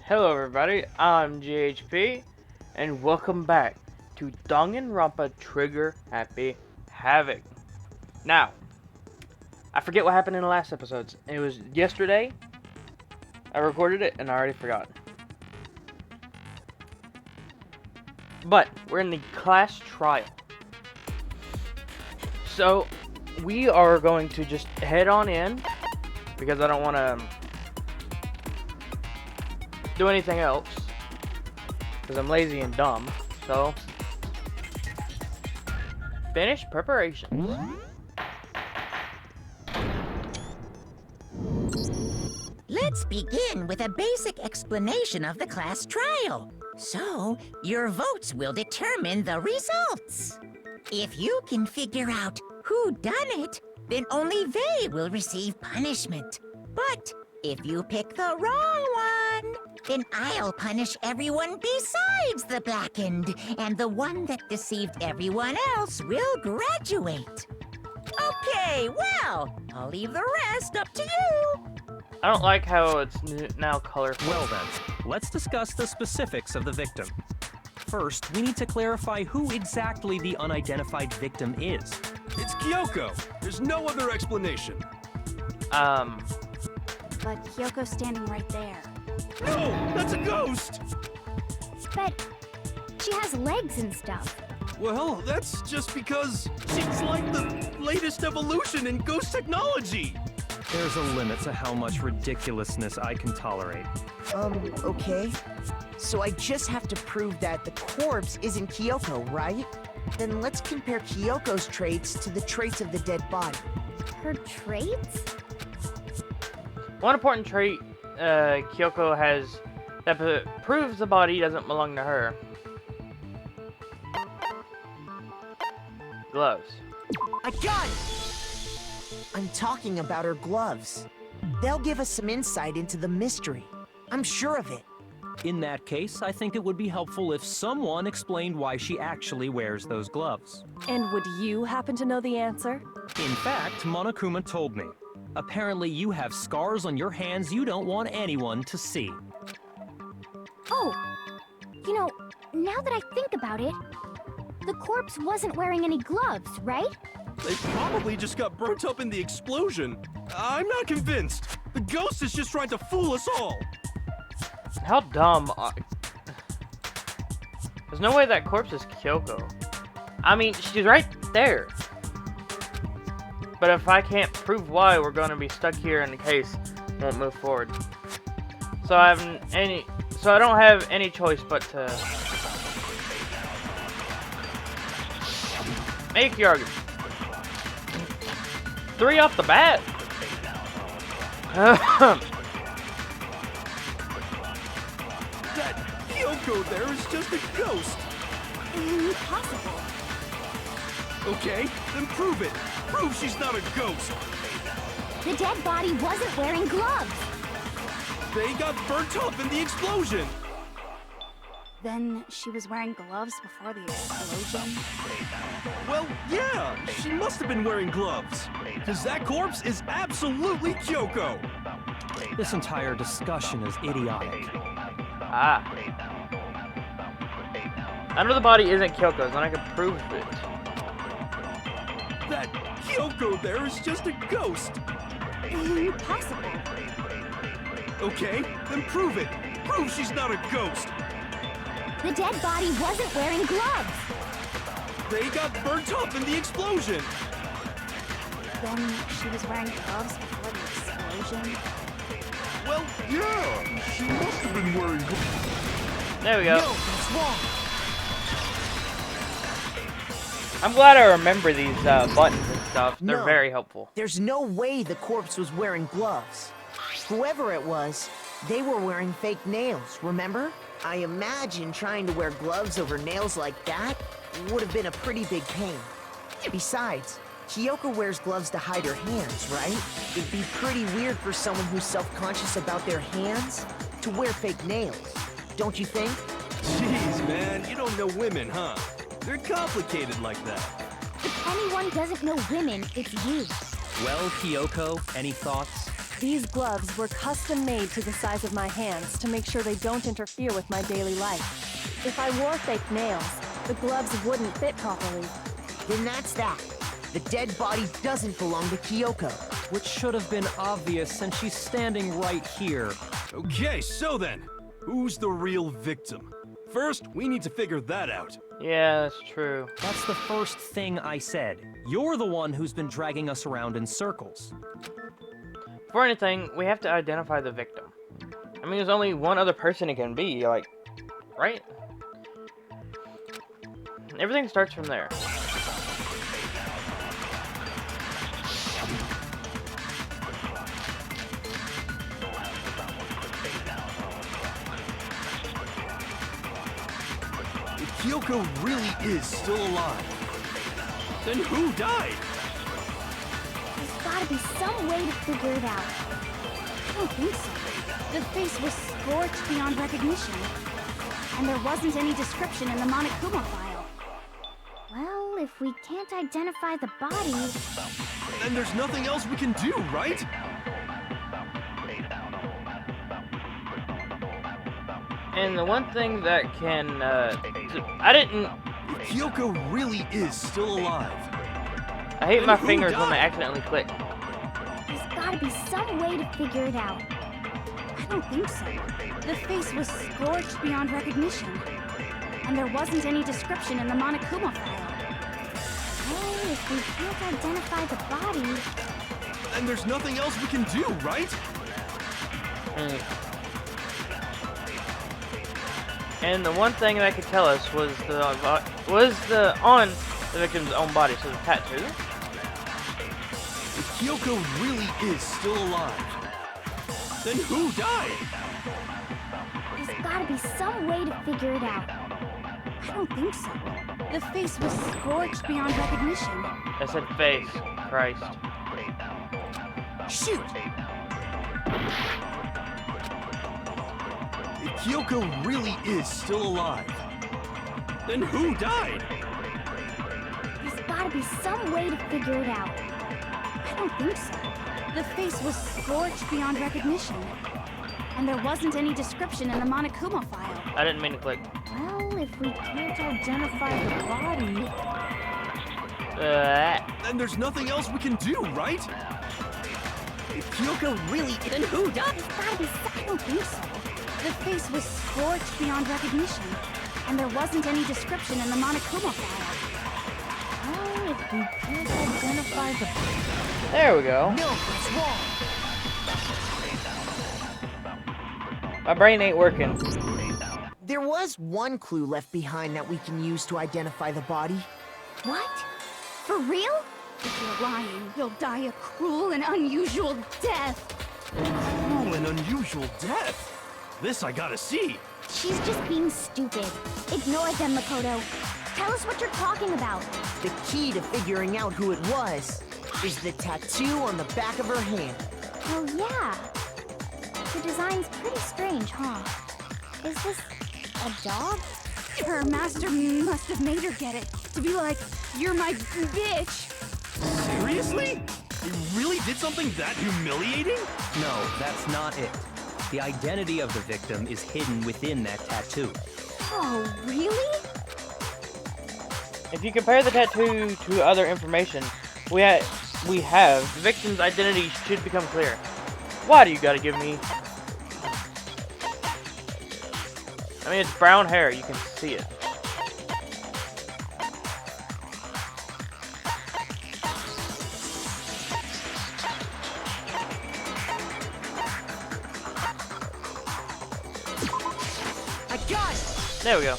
Hello everybody, I'm GHP, and welcome back to Danganronpa Trigger Happy Havoc. Now, I forget what happened in the last episodes. It was yesterday. I recorded it and I already forgot. But, we're in the class trial. So, we are going to just head on in, because I don't want to do anything else, because I'm lazy and dumb. So, finish preparations. Let's begin with a basic explanation of the class trial. So, your votes will determine the results. If you can figure out who done it, then only they will receive punishment. But if you pick the wrong one, then I'll punish everyone besides the blackened, and the one that deceived everyone else will graduate. Okay, well, I'll leave the rest up to you. I don't like how it's now colorful. Well then, let's discuss the specifics of the victim. First, we need to clarify who exactly the unidentified victim is. It's Kyoko. There's no other explanation. But Kyoko's standing right there. No, that's a ghost! But she has legs and stuff. Well, that's just because she's like the latest evolution in ghost technology. There's a limit to how much ridiculousness I can tolerate. Okay. So I just have to prove that the corpse isn't Kyoko, right? Then let's compare Kyoko's traits to the traits of the dead body. Her traits? One important trait Kyoko has that proves the body doesn't belong to her. Gloves. I got it! I'm talking about her gloves. They'll give us some insight into the mystery. I'm sure of it. In that case, I think it would be helpful if someone explained why she actually wears those gloves. And would you happen to know the answer? In fact, Monokuma told me. Apparently you have scars on your hands you don't want anyone to see. Oh, you know, now that I think about it, the corpse wasn't wearing any gloves, right? They probably just got burnt up in the explosion. I'm not convinced. The ghost is just trying to fool us all. How dumb. There's no way that corpse is Kyoko. I mean, she's right there. But if I can't prove why, we're going to be stuck here and the case won't move forward. So I don't have any choice but to make your argument. 3 off the bat. That Kyoko there is just a ghost. Impossible. Okay, then prove it. Prove she's not a ghost. The dead body wasn't wearing gloves. They got burnt up in the explosion. Then she was wearing gloves before the explosion. Well, yeah, she must have been wearing gloves. Because that corpse is absolutely Kyoko. This entire discussion is idiotic. I know the body isn't Kyoko's, and I can prove it. That Kyoko there is just a ghost. Impossible. Okay, then prove it. Prove she's not a ghost. The dead body wasn't wearing gloves. They got burnt up in the explosion. Then she was wearing gloves before the explosion. Well, yeah, she must have been wearing gloves. There we go. No, that's wrong. I'm glad I remember these buttons and stuff. They're No. very helpful. There's no way the corpse was wearing gloves. Whoever it was, they were wearing fake nails, remember? I imagine trying to wear gloves over nails like that would have been a pretty big pain. Besides, Kyoko wears gloves to hide her hands, right? It'd be pretty weird for someone who's self-conscious about their hands to wear fake nails, don't you think? Jeez, man, you don't know women, huh? They're complicated like that. If anyone doesn't know women, it's you. Well, Kyoko, any thoughts? These gloves were custom made to the size of my hands to make sure they don't interfere with my daily life. If I wore fake nails, the gloves wouldn't fit properly. Then that's that. The dead body doesn't belong to Kyoko. Which should have been obvious since she's standing right here. Okay, so then, who's the real victim? First, we need to figure that out. Yeah, that's true. That's the first thing I said. You're the one who's been dragging us around in circles. For anything, we have to identify the victim. I mean, there's only one other person it can be, like, right? Everything starts from there. If Kyoko really is still alive, then who died? There's gotta be some way to figure it out. I don't think so. The face was scorched beyond recognition. And there wasn't any description in the Monokuma file. Well, if we can't identify the body... Then there's nothing else we can do, right? And the one thing that can, I didn't... If Kyoko really is still alive, I hate then my who fingers when I died? accidentally click. There's gotta be some way to figure it out. I don't think so. The face was scorched beyond recognition. And there wasn't any description in the Monokuma file. Well, if we can't identify the body... then there's nothing else we can do, right? And the one thing that could tell us was on the victim's own body, so the tattoo. If Kyoko really is still alive, then who died? There's gotta be some way to figure it out. I don't think so. The face was scorched beyond recognition. I said face. Christ. Shoot! If Kyoko really is still alive, then who died? There's gotta be some way to figure it out. I don't think so. The face was scorched beyond recognition. And there wasn't any description in the Monokuma file. I didn't mean to click. Well, if we can't identify the body... Then there's nothing else we can do, right? If Kyoko really... Then who died? There's gotta be some... I don't think so. The face was scorched beyond recognition. And there wasn't any description in the Monokuma file. Well, if we can't identify the... There we go. No, that's wrong. My brain ain't working. There was one clue left behind that we can use to identify the body. What? For real? If you're lying, you'll die a cruel and unusual death. Cruel and unusual death. This I gotta see. She's just being stupid. Ignore them, Makoto. Tell us what you're talking about. The key to figuring out who it was is the tattoo on the back of her hand. Oh, yeah. The design's pretty strange, huh? Is this a dog? Her master must have made her get it. To be like, you're my bitch. Seriously? You really did something that humiliating? No, that's not it. The identity of the victim is hidden within that tattoo. Oh, really? If you compare the tattoo to other information we have, the victim's identity should become clear. Why do you gotta give me... I mean, it's brown hair, you can see it. I got it! There we go.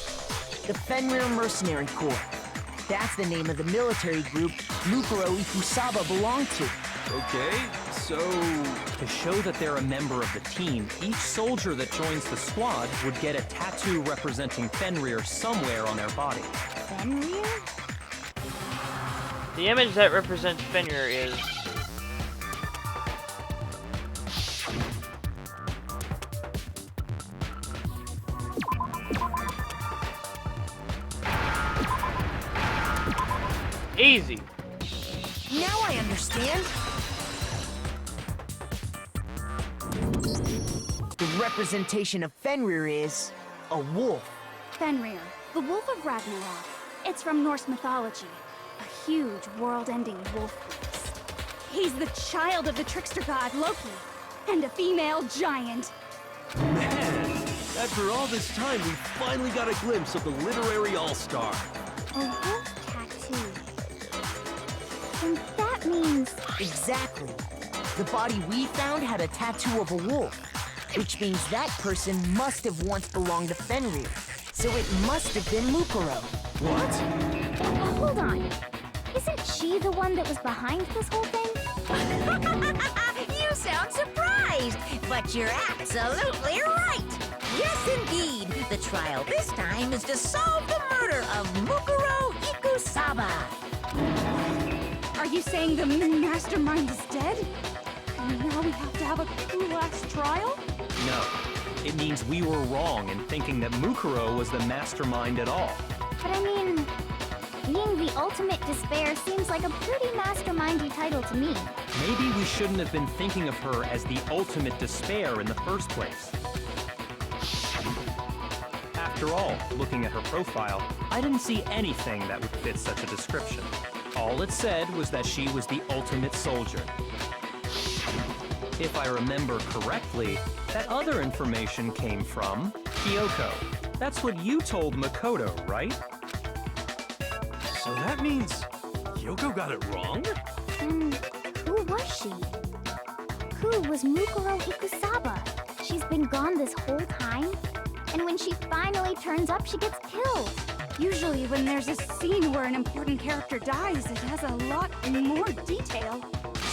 The Fenrir Mercenary Corps. That's the name of the military group Mukuro Ikusaba belonged to. Okay, so... To show that they're a member of the team, each soldier that joins the squad would get a tattoo representing Fenrir somewhere on their body. Fenrir? The image that represents Fenrir is... Easy. Now I understand. representation of Fenrir is a wolf. Fenrir, the Wolf of Ragnarok. It's from Norse mythology. A huge, world-ending wolf beast. He's the child of the trickster god Loki, and a female giant. Man, after all this time, we finally got a glimpse of the literary all-star. A wolf tattoo. And that means... Exactly. The body we found had a tattoo of a wolf, which means that person must have once belonged to Fenrir. So it must have been Mukuro. What? Hold on. Isn't she the one that was behind this whole thing? You sound surprised, but you're absolutely right. Yes, indeed. The trial this time is to solve the murder of Mukuro Ikusaba. Are you saying the mastermind is dead? And now we have to have a last trial? No. It means we were wrong in thinking that Mukuro was the mastermind at all. But I mean, being the ultimate despair seems like a pretty mastermindy title to me. Maybe we shouldn't have been thinking of her as the ultimate despair in the first place. After all, looking at her profile, I didn't see anything that would fit such a description. All it said was that she was the ultimate soldier. If I remember correctly, that other information came from Kyoko. That's what you told Makoto, right? So that means Kyoko got it wrong? And who was she? Who was Mukuro Ikusaba? She's been gone this whole time? And when she finally turns up, she gets killed. Usually when there's a scene where an important character dies, it has a lot more detail.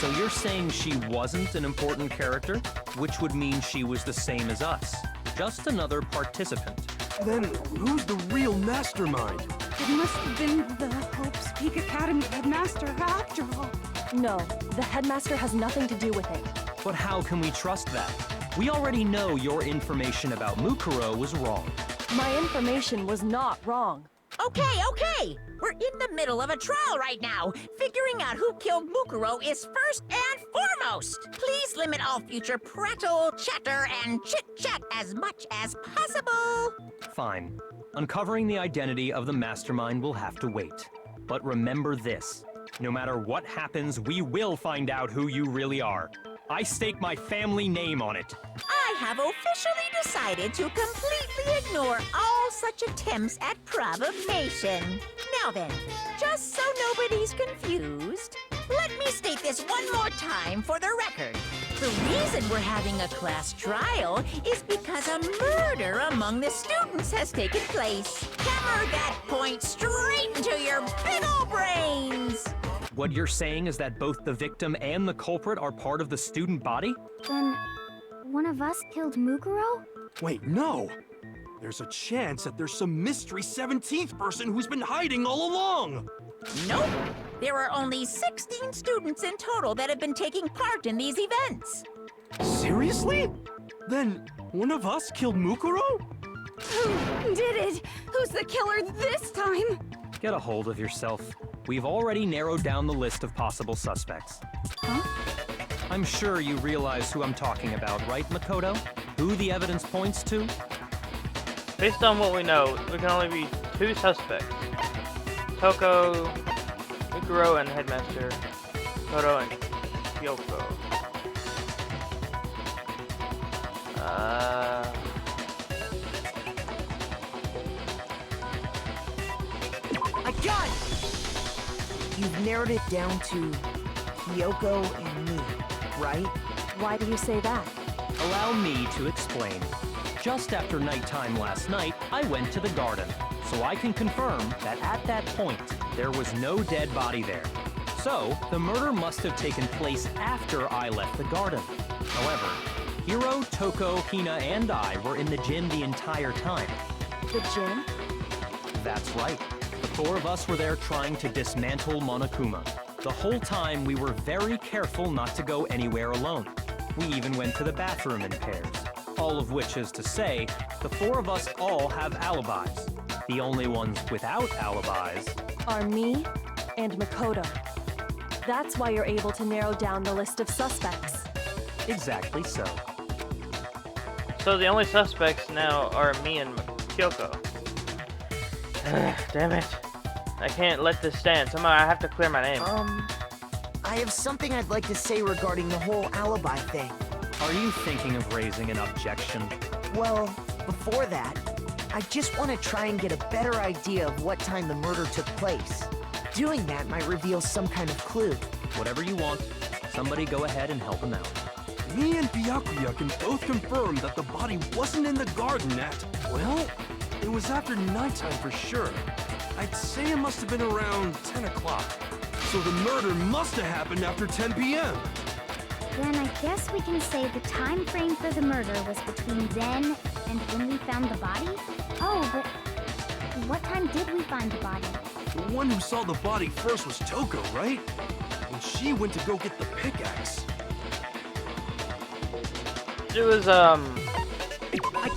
So you're saying she wasn't an important character, which would mean she was the same as us. Just another participant. Then who's the real mastermind? It must have been the Hope's Peak Academy headmaster after all. No, the headmaster has nothing to do with it. But how can we trust that? We already know your information about Mukuro was wrong. My information was not wrong. Okay. We're in the middle of a trial right now. Figuring out who killed Mukuro is first and foremost. Please limit all future prattle, chatter, and chit-chat as much as possible. Fine. Uncovering the identity of the mastermind will have to wait. But remember this. No matter what happens, we will find out who you really are. I stake my family name on it. I have officially decided to completely ignore all such attempts at provocation. Now then, just so nobody's confused, let me state this one more time for the record. The reason we're having a class trial is because a murder among the students has taken place. Hammer that point straight into your big ol' brains! What you're saying is that both the victim and the culprit are part of the student body? Then, one of us killed Mukuro? Wait, no! There's a chance that there's some mystery 17th person who's been hiding all along! Nope. There are only 16 students in total that have been taking part in these events. Seriously? Then one of us killed Mukuro? Who did it? Who's the killer this time? Get a hold of yourself. We've already narrowed down the list of possible suspects. Huh? I'm sure you realize who I'm talking about, right, Makoto? Who the evidence points to? Based on what we know, there can only be two suspects. Toko, Mukuro, and Headmaster Koto and Kyoko. I got it! You've narrowed it down to Kyoko and me, right? Why do you say that? Allow me to explain. Just after nighttime last night, I went to the garden, so I can confirm that at that point, there was no dead body there. So, the murder must have taken place after I left the garden. However, Hiro, Toko, Hina, and I were in the gym the entire time. The gym? That's right. The four of us were there trying to dismantle Monokuma. The whole time, we were very careful not to go anywhere alone. We even went to the bathroom in pairs. All of which is to say, the four of us all have alibis. The only ones without alibis Are me and Makoto. That's why you're able to narrow down the list of suspects. exactly so. So the only suspects now are me and Kyoko. Damn it. I can't let this stand. Somehow I have to clear my name. I have something I'd like to say regarding the whole alibi thing. Are you thinking of raising an objection? Well, before that, I just want to try and get a better idea of what time the murder took place. Doing that might reveal some kind of clue. Whatever you want. Somebody go ahead and help him out. Me and Byakuya can both confirm that the body wasn't in the garden at, well, it was after nighttime for sure. I'd say it must have been around 10 o'clock. So the murder must have happened after 10 p.m. Then I guess we can say the time frame for the murder was between then and when we found the body? Oh, but what time did we find the body? The one who saw the body first was Toko, right? And she went to go get the pickaxe. It was, I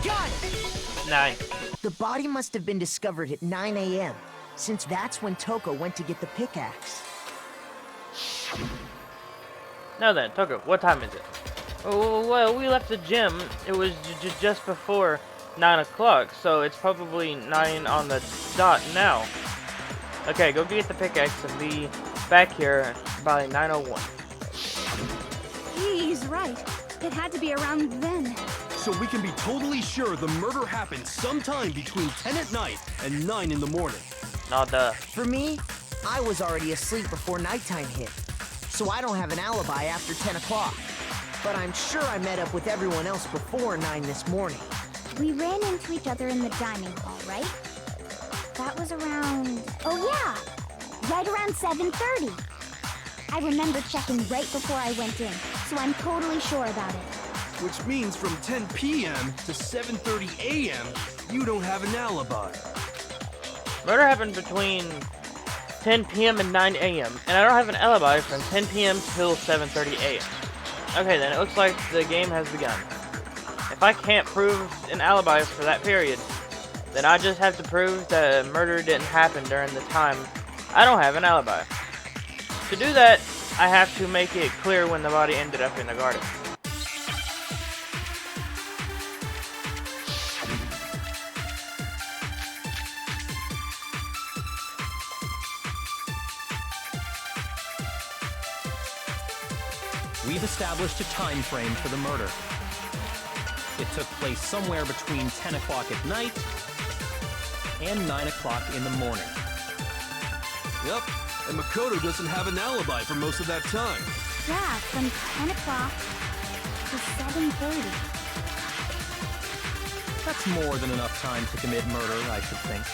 got it! 9. The body must have been discovered at 9 a.m., since that's when Toko went to get the pickaxe. Now then, Toko, what time is it? Oh, well, we left the gym. It was just before 9 o'clock, so it's probably 9 on the dot now. Okay, go get the pickaxe and be back here by 9:01. He's right. It had to be around then. So we can be totally sure the murder happened sometime between 10 at night and 9 in the morning. No, duh. For me, I was already asleep before nighttime hit, so I don't have an alibi after 10 o'clock. But I'm sure I met up with everyone else before 9 this morning. We ran into each other in the dining hall, right? That was around... Oh yeah! Right around 7:30. I remember checking right before I went in, so I'm totally sure about it. Which means from 10 p.m. to 7:30 a.m., you don't have an alibi. Murder happened between 10 p.m. and 9 a.m., and I don't have an alibi from 10 p.m. till 7:30 a.m. Okay, then it looks like the game has begun. If I can't prove an alibi for that period, then I just have to prove that murder didn't happen during the time I don't have an alibi. To do that, I have to make it clear when the body ended up in the garden. We've established a time frame for the murder. It took place somewhere between 10 o'clock at night and 9 o'clock in the morning. Yep, and Makoto doesn't have an alibi for most of that time. Yeah, from 10 o'clock to 7:30. That's more than enough time to commit murder, I should think.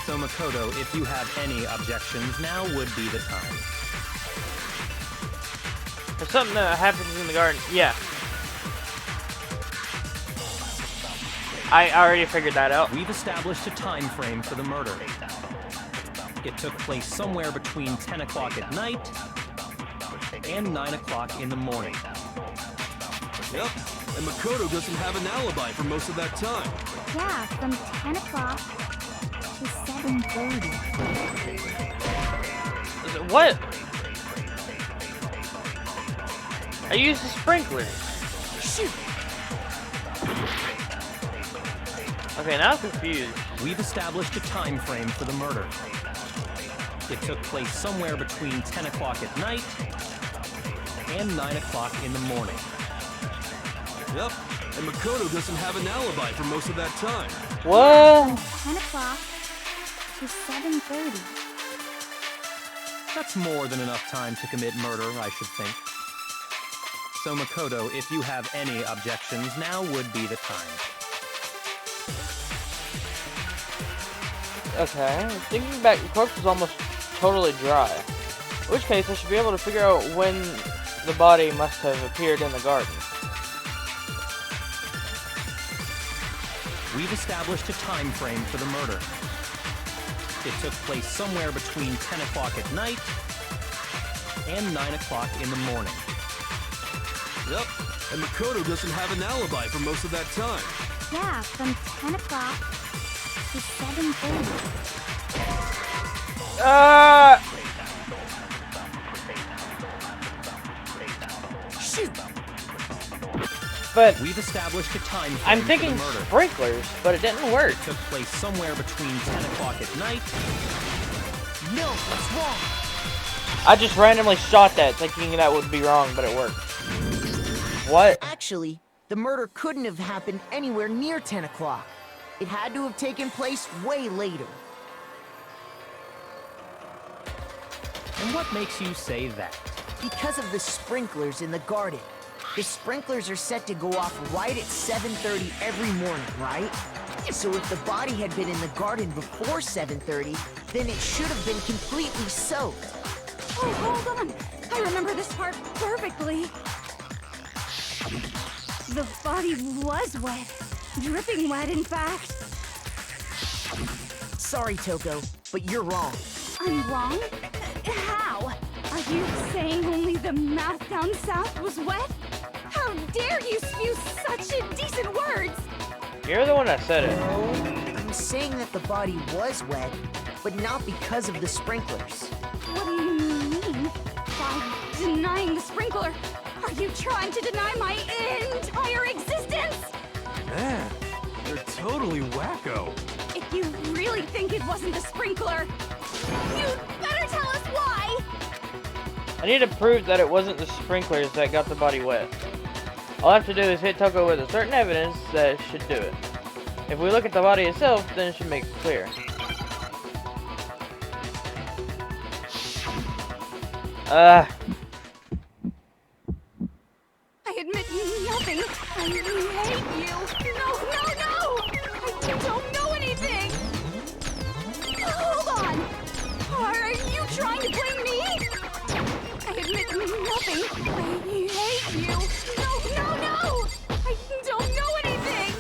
So Makoto, if you have any objections, now would be the time. There's something that happens in the garden. Yeah. I already figured that out. We've established a time frame for the murder. It took place somewhere between 10 o'clock at night and 9 o'clock in the morning. Yep, and Makoto doesn't have an alibi for most of that time. Yeah, from 10 o'clock to 7:30. What? I used the sprinkler. Shoot! Okay, now I'm confused. We've established a time frame for the murder. It took place somewhere between 10 o'clock at night and 9 o'clock in the morning. Yep, and Makoto doesn't have an alibi for most of that time. What? From 10 o'clock to 7:30. That's more than enough time to commit murder, I should think. So Makoto, if you have any objections, now would be the time. Okay, thinking back, the corpse was almost totally dry. In which case, I should be able to figure out when the body must have appeared in the garden. We've established a time frame for the murder. It took place somewhere between 10 o'clock at night and 9 o'clock in the morning. Yep, and Makoto doesn't have an alibi for most of that time. Yeah, from 10 o'clock to 7:30. Shoot! But We've established a time frame I'm for thinking the murder. sprinklers, but it didn't work. It took place somewhere between 10 o'clock at night. No, what's wrong? I just randomly shot that, thinking that would be wrong, but it worked. What? Actually, the murder couldn't have happened anywhere near 10 o'clock. It had to have taken place way later. And what makes you say that? Because of the sprinklers in the garden. The sprinklers are set to go off right at 7:30 every morning, right? So if the body had been in the garden before 7:30, then it should have been completely soaked. Oh, hold on. I remember this part perfectly. The body was wet. Dripping wet, in fact. Sorry, Toko, but you're wrong. I'm wrong? How? Are you saying only the mouth down south was wet? How dare you spew such indecent words? You're the one that said it. I'm saying that the body was wet, but not because of the sprinklers. What do you mean? By denying the sprinkler, are you trying to deny my entire existence? Man, you're totally wacko. If you really think it wasn't the sprinkler, you'd better tell us why! I need to prove that it wasn't the sprinklers that got the body wet. All I have to do is hit Toko with a certain evidence that should do it. If we look at the body itself, then it should make it clear. I admit nothing. I hate you. No, no, no! I don't know anything! Hold on! Are you trying to blame me? I admit nothing. I hate you. No, no, no! I don't know anything!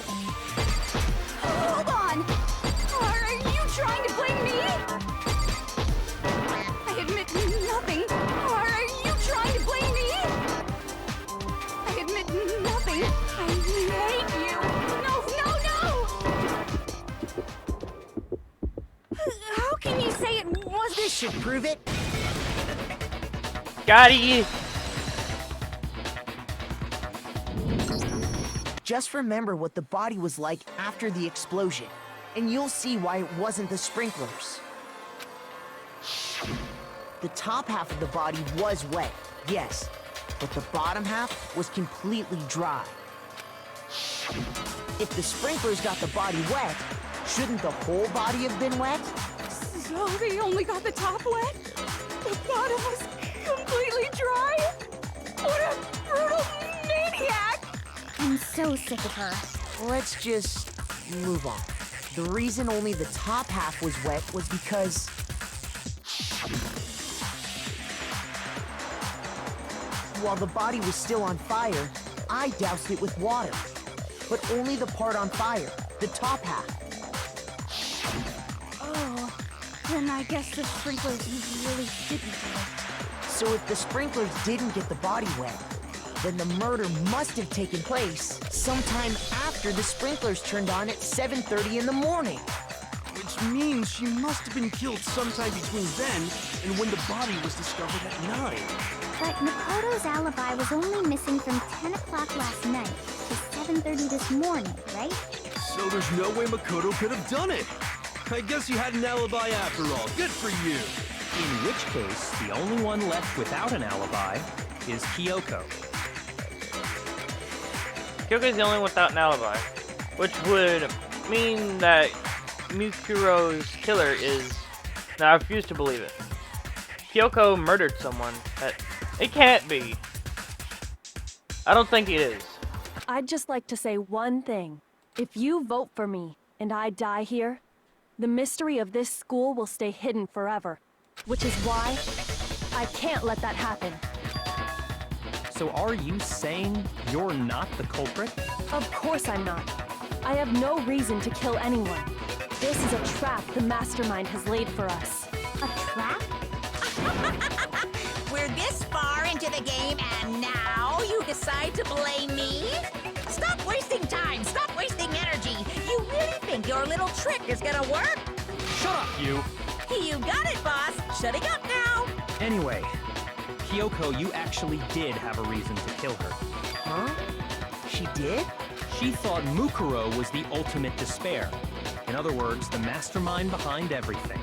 Hold on! Are you trying to blame me? I admit nothing. Are you trying to blame me? I admit nothing. I hate you. No, no, no! How can you say it was This should prove it. Got it! Just remember what the body was like after the explosion, and you'll see why it wasn't the sprinklers. The top half of the body was wet, yes, but the bottom half was completely dry. If the sprinklers got the body wet, shouldn't the whole body have been wet? So they only got the top wet? The bottom was completely dry? What a brutal maniac! I'm so sick of her. Let's just move on. The reason only the top half was wet was because while the body was still on fire, I doused it with water. But only the part on fire, the top half. Oh, then I guess the sprinklers really didn't do it. So if the sprinklers didn't get the body wet, then the murder must have taken place sometime after the sprinklers turned on at 7:30 in the morning. Which means she must have been killed sometime between then and when the body was discovered at 9. But Makoto's alibi was only missing from 10 o'clock last night to 7:30 this morning, right? So there's no way Makoto could have done it. I guess you had an alibi after all. Good for you. In which case, the only one left without an alibi is Kyoko. Kyoko's the only one without an alibi, which would mean that Mukuro's killer is... Now, I refuse to believe it. Kyoko murdered someone. It can't be. I don't think it is. I'd just like to say one thing. If you vote for me and I die here, the mystery of this school will stay hidden forever. Which is why I can't let that happen. So are you saying you're not the culprit? Of course I'm not. I have no reason to kill anyone. This is a trap the mastermind has laid for us. A trap? We're this far into the game, and now you decide to blame me? Stop wasting time! Stop wasting energy! You really think your little trick is gonna work? Shut up, you! You got it, boss! Shutting up now! Anyway, Kyoko, you actually did have a reason to kill her. Huh? she did? She thought Mukuro was the ultimate despair. In other words, the mastermind behind everything.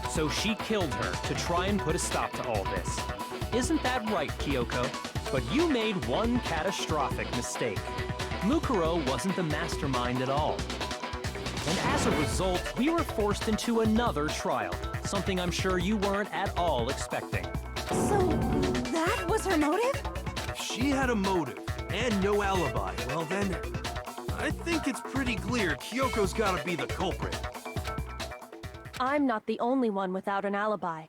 So she killed her to try and put a stop to all this. Isn't that right, Kyoko? But you made one catastrophic mistake. Mukuro wasn't the mastermind at all. And as a result, we were forced into another trial, something I'm sure you weren't at all expecting. So, that was her motive? If she had a motive and no alibi, well then, I think it's pretty clear Kyoko's gotta be the culprit. I'm not the only one without an alibi.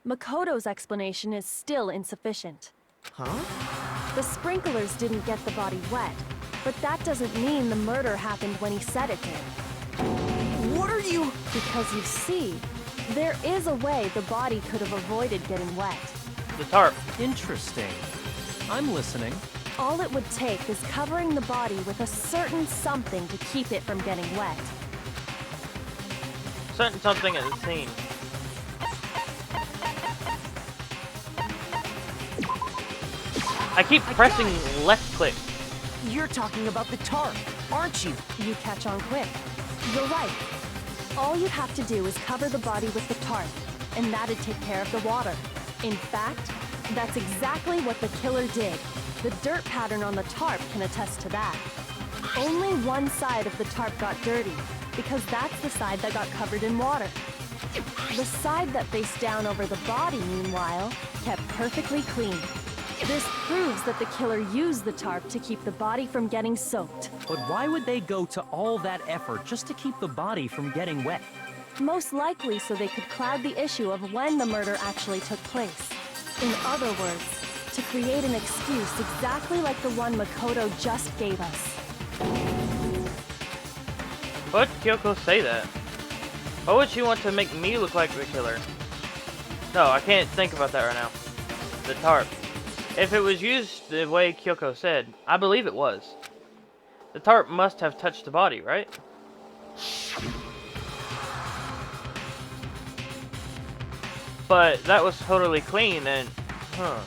Makoto's explanation is still insufficient. Huh? The sprinklers didn't get the body wet, but that doesn't mean the murder happened when he said it did. What are you... Because you see, there is a way the body could have avoided getting wet. The tarp. Interesting. I'm listening. All it would take is covering the body with a certain something to keep it from getting wet. Certain something at the scene. I keep pressing left click. You're talking about the tarp, aren't you? You catch on quick. You're right. All you have to do is cover the body with the tarp, and that'd take care of the water. In fact, that's exactly what the killer did. The dirt pattern on the tarp can attest to that. Only one side of the tarp got dirty, because that's the side that got covered in water. The side that faced down over the body, meanwhile, kept perfectly clean. This proves that the killer used the tarp to keep the body from getting soaked. But why would they go to all that effort just to keep the body from getting wet? Most likely so they could cloud the issue of when the murder actually took place. In other words, to create an excuse exactly like the one Makoto just gave us. Why would Kyoko say that? Why would she want to make me look like the killer? No, I can't think about that right now. The tarp. If it was used the way Kyoko said, I believe it was. The tarp must have touched the body, right? But that was totally clean and... Huh.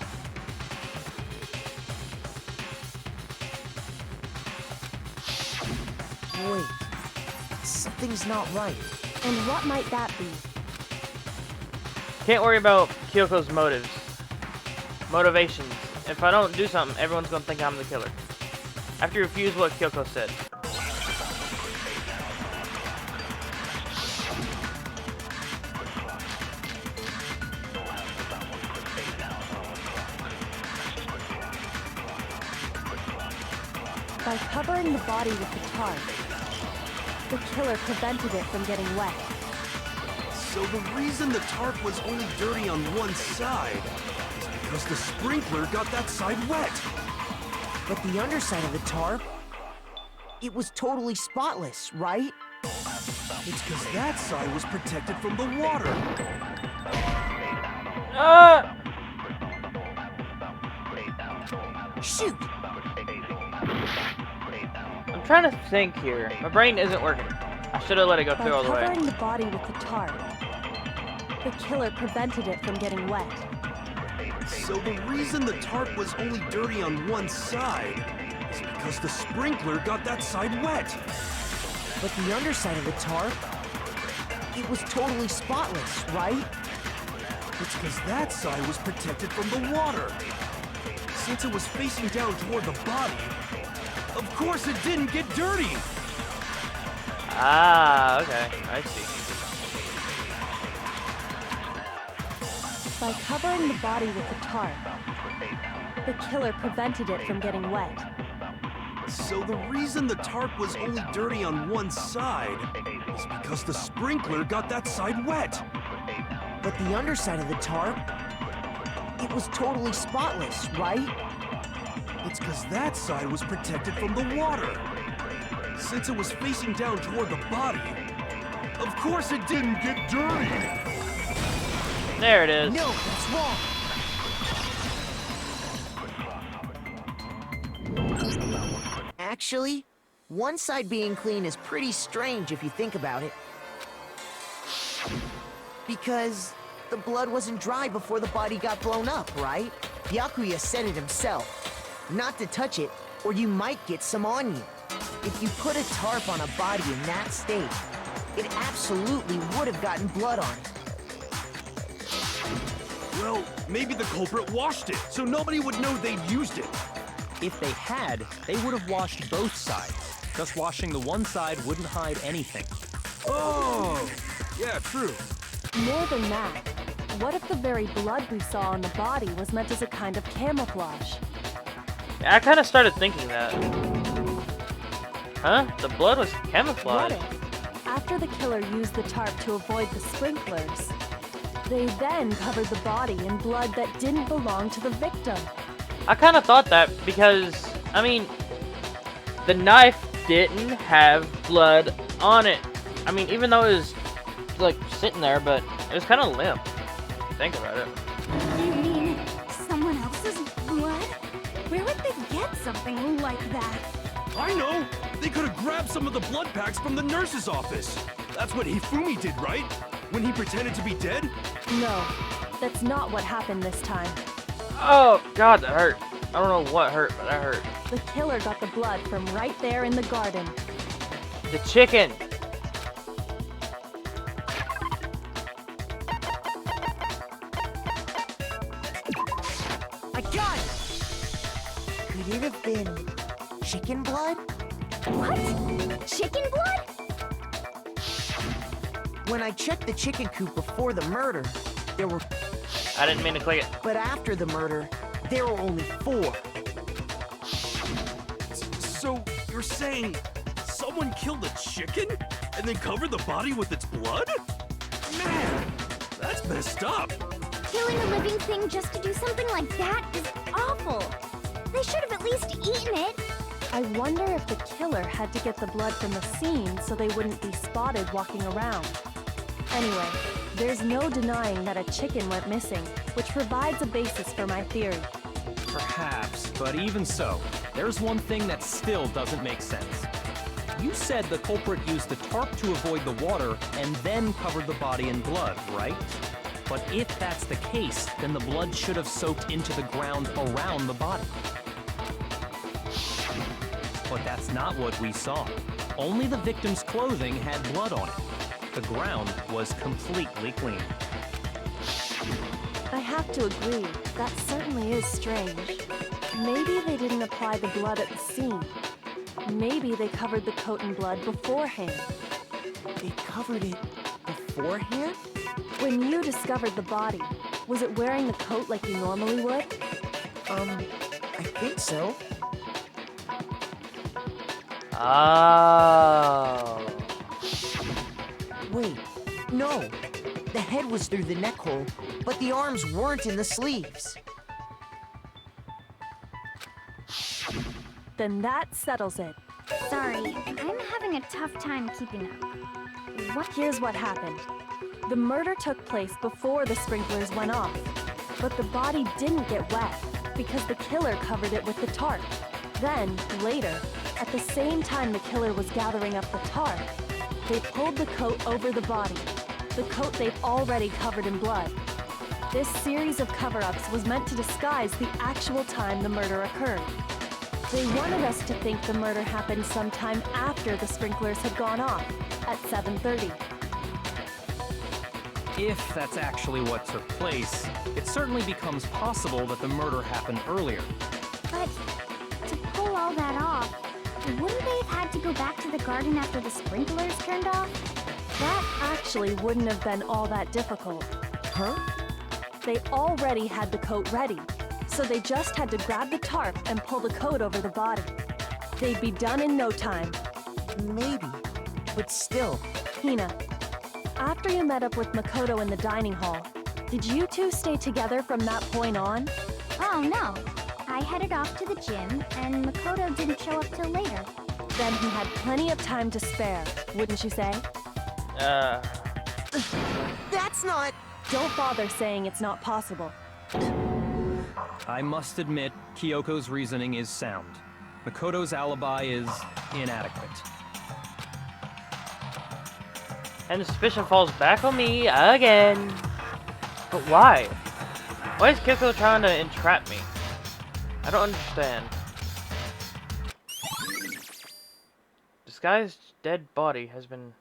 Wait, something's not right. And what might that be? Can't worry about Kyoko's motives. Motivations. If I don't do something, everyone's gonna think I'm the killer. I have to refuse what Kyoko said. By covering the body with the tarp, the killer prevented it from getting wet. So the reason the tarp was only dirty on one side is because the sprinkler got that side wet. But the underside of the tarp, it was totally spotless, right? It's because that side was protected from the water. Shoot! I'm trying to think here. My brain isn't working. I should have let it go By through all the way. covering the body with the tarp, the killer prevented it from getting wet. So the reason the tarp was only dirty on one side is because the sprinkler got that side wet. But the underside of the tarp, it was totally spotless, right? It's because that side was protected from the water. Since it was facing down toward the body, of course it didn't get dirty. Ah, okay. I see. By covering the body with the tarp, the killer prevented it from getting wet. So the reason the tarp was only dirty on one side is because the sprinkler got that side wet. But the underside of the tarp, it was totally spotless, right? It's because that side was protected from the water. Since it was facing down toward the body, of course it didn't get dirty. There it is. No, that's wrong. Actually, one side being clean is pretty strange if you think about it. Because the blood wasn't dry before the body got blown up, right? Byakuya said it himself. Not to touch it, or you might get some on you. If you put a tarp on a body in that state, it absolutely would have gotten blood on it. Well, maybe the culprit washed it, so nobody would know they'd used it. If they had, they would have washed both sides. Just washing the one side wouldn't hide anything. Oh, yeah, true. More than that, what if the very blood we saw on the body was meant as a kind of camouflage? Yeah, I kind of started thinking that. Huh? The blood was camouflage. What if, after the killer used the tarp to avoid the sprinklers, they then covered the body in blood that didn't belong to the victim? I kind of thought that because, I mean, the knife didn't have blood on it. I mean, even though it was, like, sitting there, but it was kind of limp. Think about it. You mean someone else's blood? Where would they get something like that? I know! They could have grabbed some of the blood packs from the nurse's office. That's what Hifumi did, right? When he pretended to be dead? No, that's not what happened this time. Oh, God, that hurt. I don't know what hurt, but that hurt. The killer got the blood from right there in the garden. The chicken. I got it! Could it have been chicken blood? What? Chicken blood? When I checked the chicken coop before the murder, there were... I didn't mean to click it. But after the murder, there were only 4. So, you're saying someone killed a chicken and then covered the body with its blood? Man, that's messed up. Killing a living thing just to do something like that is awful. They should have at least eaten it. I wonder if the killer had to get the blood from the scene so they wouldn't be spotted walking around. Anyway, there's no denying that a chicken went missing, which provides a basis for my theory. Perhaps, but even so, there's one thing that still doesn't make sense. You said the culprit used the tarp to avoid the water and then covered the body in blood, right? But if that's the case, then the blood should have soaked into the ground around the body. But that's not what we saw. Only the victim's clothing had blood on it. The ground was completely clean. I have to agree, that certainly is strange. Maybe they didn't apply the blood at the scene. Maybe they covered the coat in blood beforehand. They covered it beforehand? When you discovered the body, was it wearing the coat like you normally would? I think so. Oh. Wait, no. The head was through the neck hole, but the arms weren't in the sleeves. Then that settles it. Sorry, I'm having a tough time keeping up. Here's what happened. The murder took place before the sprinklers went off, but the body didn't get wet because the killer covered it with the tarp. Then, later, at the same time the killer was gathering up the tarp, they pulled the coat over the body, the coat they've already covered in blood. This series of cover-ups was meant to disguise the actual time the murder occurred. They wanted us to think the murder happened sometime after the sprinklers had gone off, at 7:30. If that's actually what took place, it certainly becomes possible that the murder happened earlier. But to pull all that off, wouldn't they have had to go back to the garden after the sprinklers turned off? That actually wouldn't have been all that difficult. Huh? They already had the coat ready, so they just had to grab the tarp and pull the coat over the body. They'd be done in no time. Maybe, but still. Hina, after you met up with Makoto in the dining hall, did you two stay together from that point on? Oh no. I headed off to the gym, and Makoto didn't show up till later. Then he had plenty of time to spare, wouldn't you say? That's not... Don't bother saying it's not possible. I must admit, Kyoko's reasoning is sound. Makoto's alibi is inadequate. And the suspicion falls back on me again. But why? Why is Kyoko trying to entrap me? I don't understand. This guy's dead body has been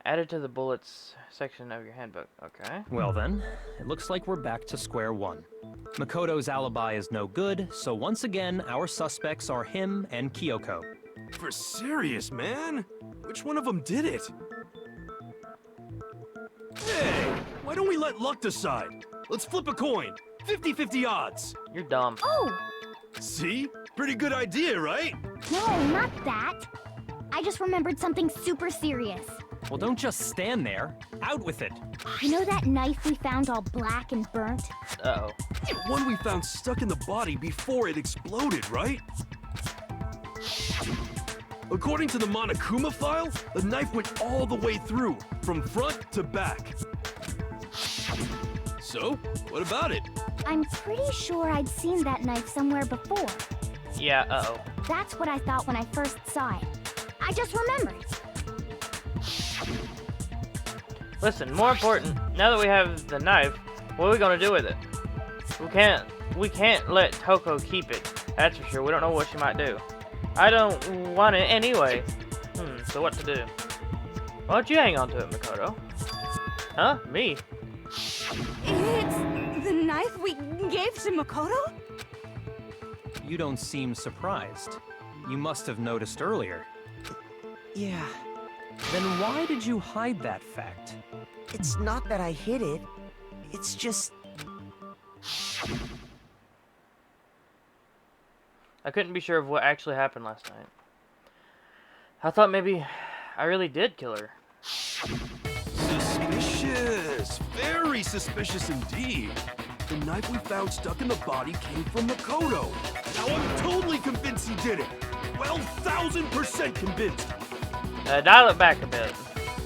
added to the bullets section of your handbook. Okay. Well then, it looks like we're back to square one. Makoto's alibi is no good, so once again, our suspects are him and Kyoko. For serious, man? Which one of them did it? Hey, why don't we let luck decide? Let's flip a coin. 50-50 odds. You're dumb. Oh, See? Pretty good idea, right? No, not that. I just remembered something super serious. Well, don't just stand there. Out with it. You know that knife we found all black and burnt? Uh-oh. The one we found stuck in the body before it exploded, right? According to the Monokuma file, the knife went all the way through, from front to back. So, what about it? I'm pretty sure I'd seen that knife somewhere before. Yeah, uh-oh. That's what I thought when I first saw it. I just remembered. Listen, more important, now that we have the knife, what are we gonna do with it? We can't let Toko keep it. That's for sure. We don't know what she might do. I don't want it anyway. So what to do? Why don't you hang on to it, Makoto? Huh? Me? it's the knife we gave to Makoto? You don't seem surprised. You must have noticed earlier. Yeah, Then why did you hide that fact? it's not that I hid it. It's just... I couldn't be sure of what actually happened last night. I thought maybe I really did kill her. Suspicious. Very suspicious indeed. The knife we found stuck in the body came from Makoto. Now I'm totally convinced he did it. 12,000% convinced. Dial it back a bit.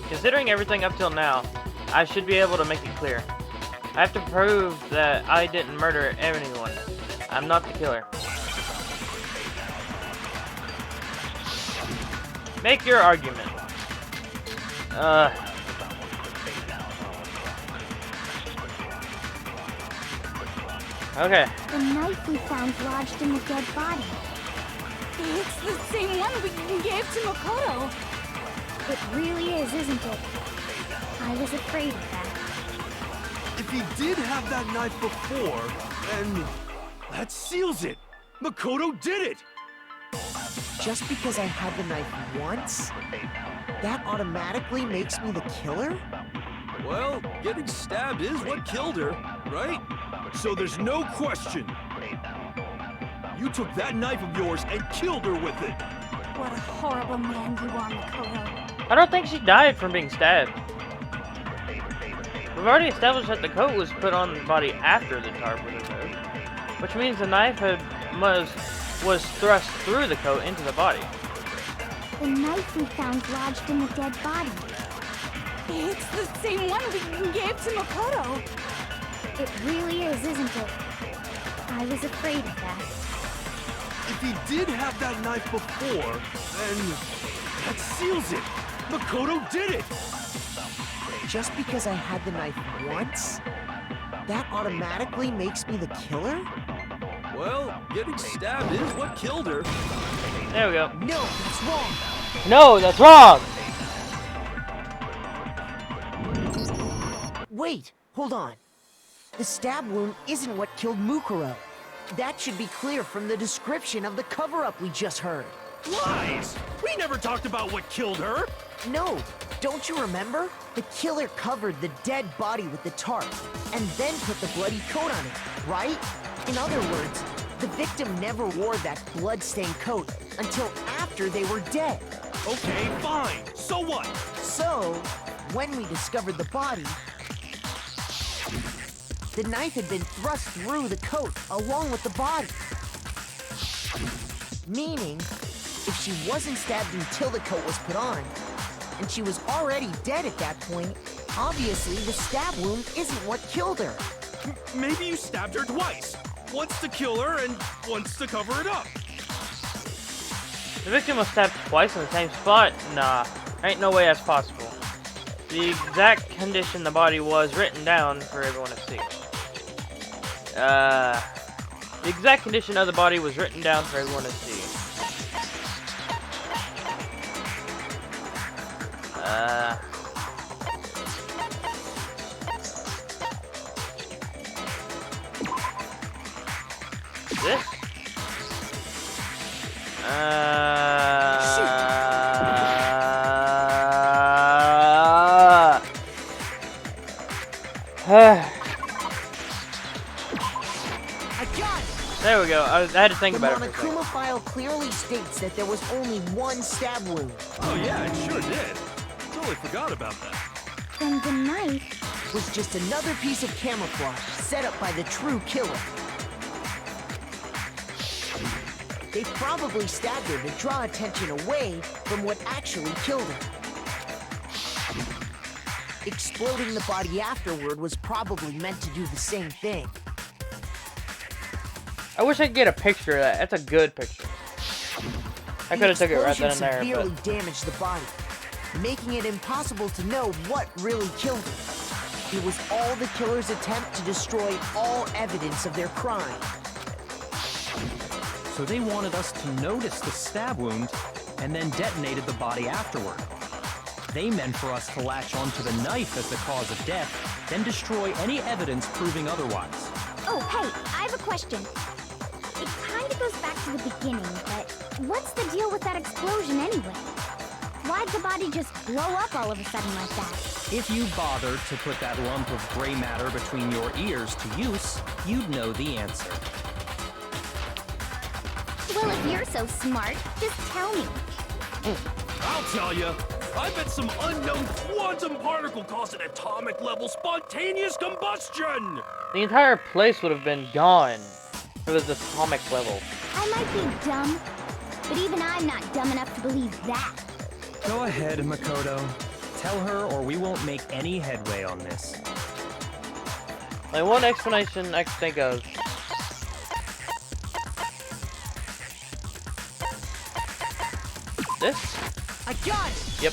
Considering everything up till now, I should be able to make it clear. I have to prove that I didn't murder anyone. I'm not the killer. Make your argument. Okay. The knife we found lodged in the dead body. It's the same one we gave to Makoto. It really is, isn't it? I was afraid of that. If he did have that knife before, then that seals it. Makoto did it. Just because I had the knife once, that automatically makes me the killer? Well, getting stabbed is what killed her, right? So there's no question. You took that knife of yours and killed her with it. What a horrible man you are, Makoto. I don't think she died from being stabbed. We've already established that the coat was put on the body after the tarp was removed, which means the knife was thrust through the coat into the body. The knife we found lodged in the dead body. It's the same one we gave to Makoto. It really is, isn't it? I was afraid of that. If he did have that knife before, then that seals it. Makoto did it. Just because I had the knife once, that automatically makes me the killer? Well, getting stabbed is what killed her. There we go. No, that's wrong. No, that's wrong! Wait, hold on. The stab wound isn't what killed Mukuro. That should be clear from the description of the cover-up we just heard. Lies! We never talked about what killed her. No, don't you remember? The killer covered the dead body with the tarp, and then put the bloody coat on it, right? In other words, the victim never wore that blood-stained coat until after they were dead. Okay, fine. So what? So, when we discovered the body, the knife had been thrust through the coat along with the body. Meaning, if she wasn't stabbed until the coat was put on, and she was already dead at that point, obviously the stab wound isn't what killed her. Maybe you stabbed her twice. Once to kill her and once to cover it up. The victim was stabbed twice in the same spot? Nah, ain't no way that's possible. The exact condition the body was written down for everyone to see. The exact condition of the body was written down for everyone to see. This? I got it! There we go. I had to think The about it for a second. Monokuma file clearly states that there was only one stab wound. Oh yeah, it sure did. Totally forgot about that. Then the knife. Was just another piece of camouflage set up by the true killer. They probably stabbed her to draw attention away from what actually killed her. Exploding the body afterward was probably meant to do the same thing. I wish I could get a picture of that. That's a good picture. I could have took it right then and there, severely but damaged the body, making it impossible to know what really killed her. It was all the killer's attempt to destroy all evidence of their crime. So they wanted us to notice the stab wound and then detonated the body afterward. They meant for us to latch onto the knife as the cause of death, then destroy any evidence proving otherwise. Oh, hey, I have a question. It kind of goes back to the beginning, but what's the deal with that explosion anyway? Why'd the body just blow up all of a sudden like that? If you bothered to put that lump of gray matter between your ears to use, you'd know the answer. Well, if you're so smart, just tell me. I'll tell you. I bet some unknown quantum particle caused an atomic level spontaneous combustion! the entire place would have been gone if it was atomic level. I might be dumb, but even I'm not dumb enough to believe that. Go ahead, Makoto. Tell her or we won't make any headway on this. Like, one explanation I can think of. This? I got it! Yep.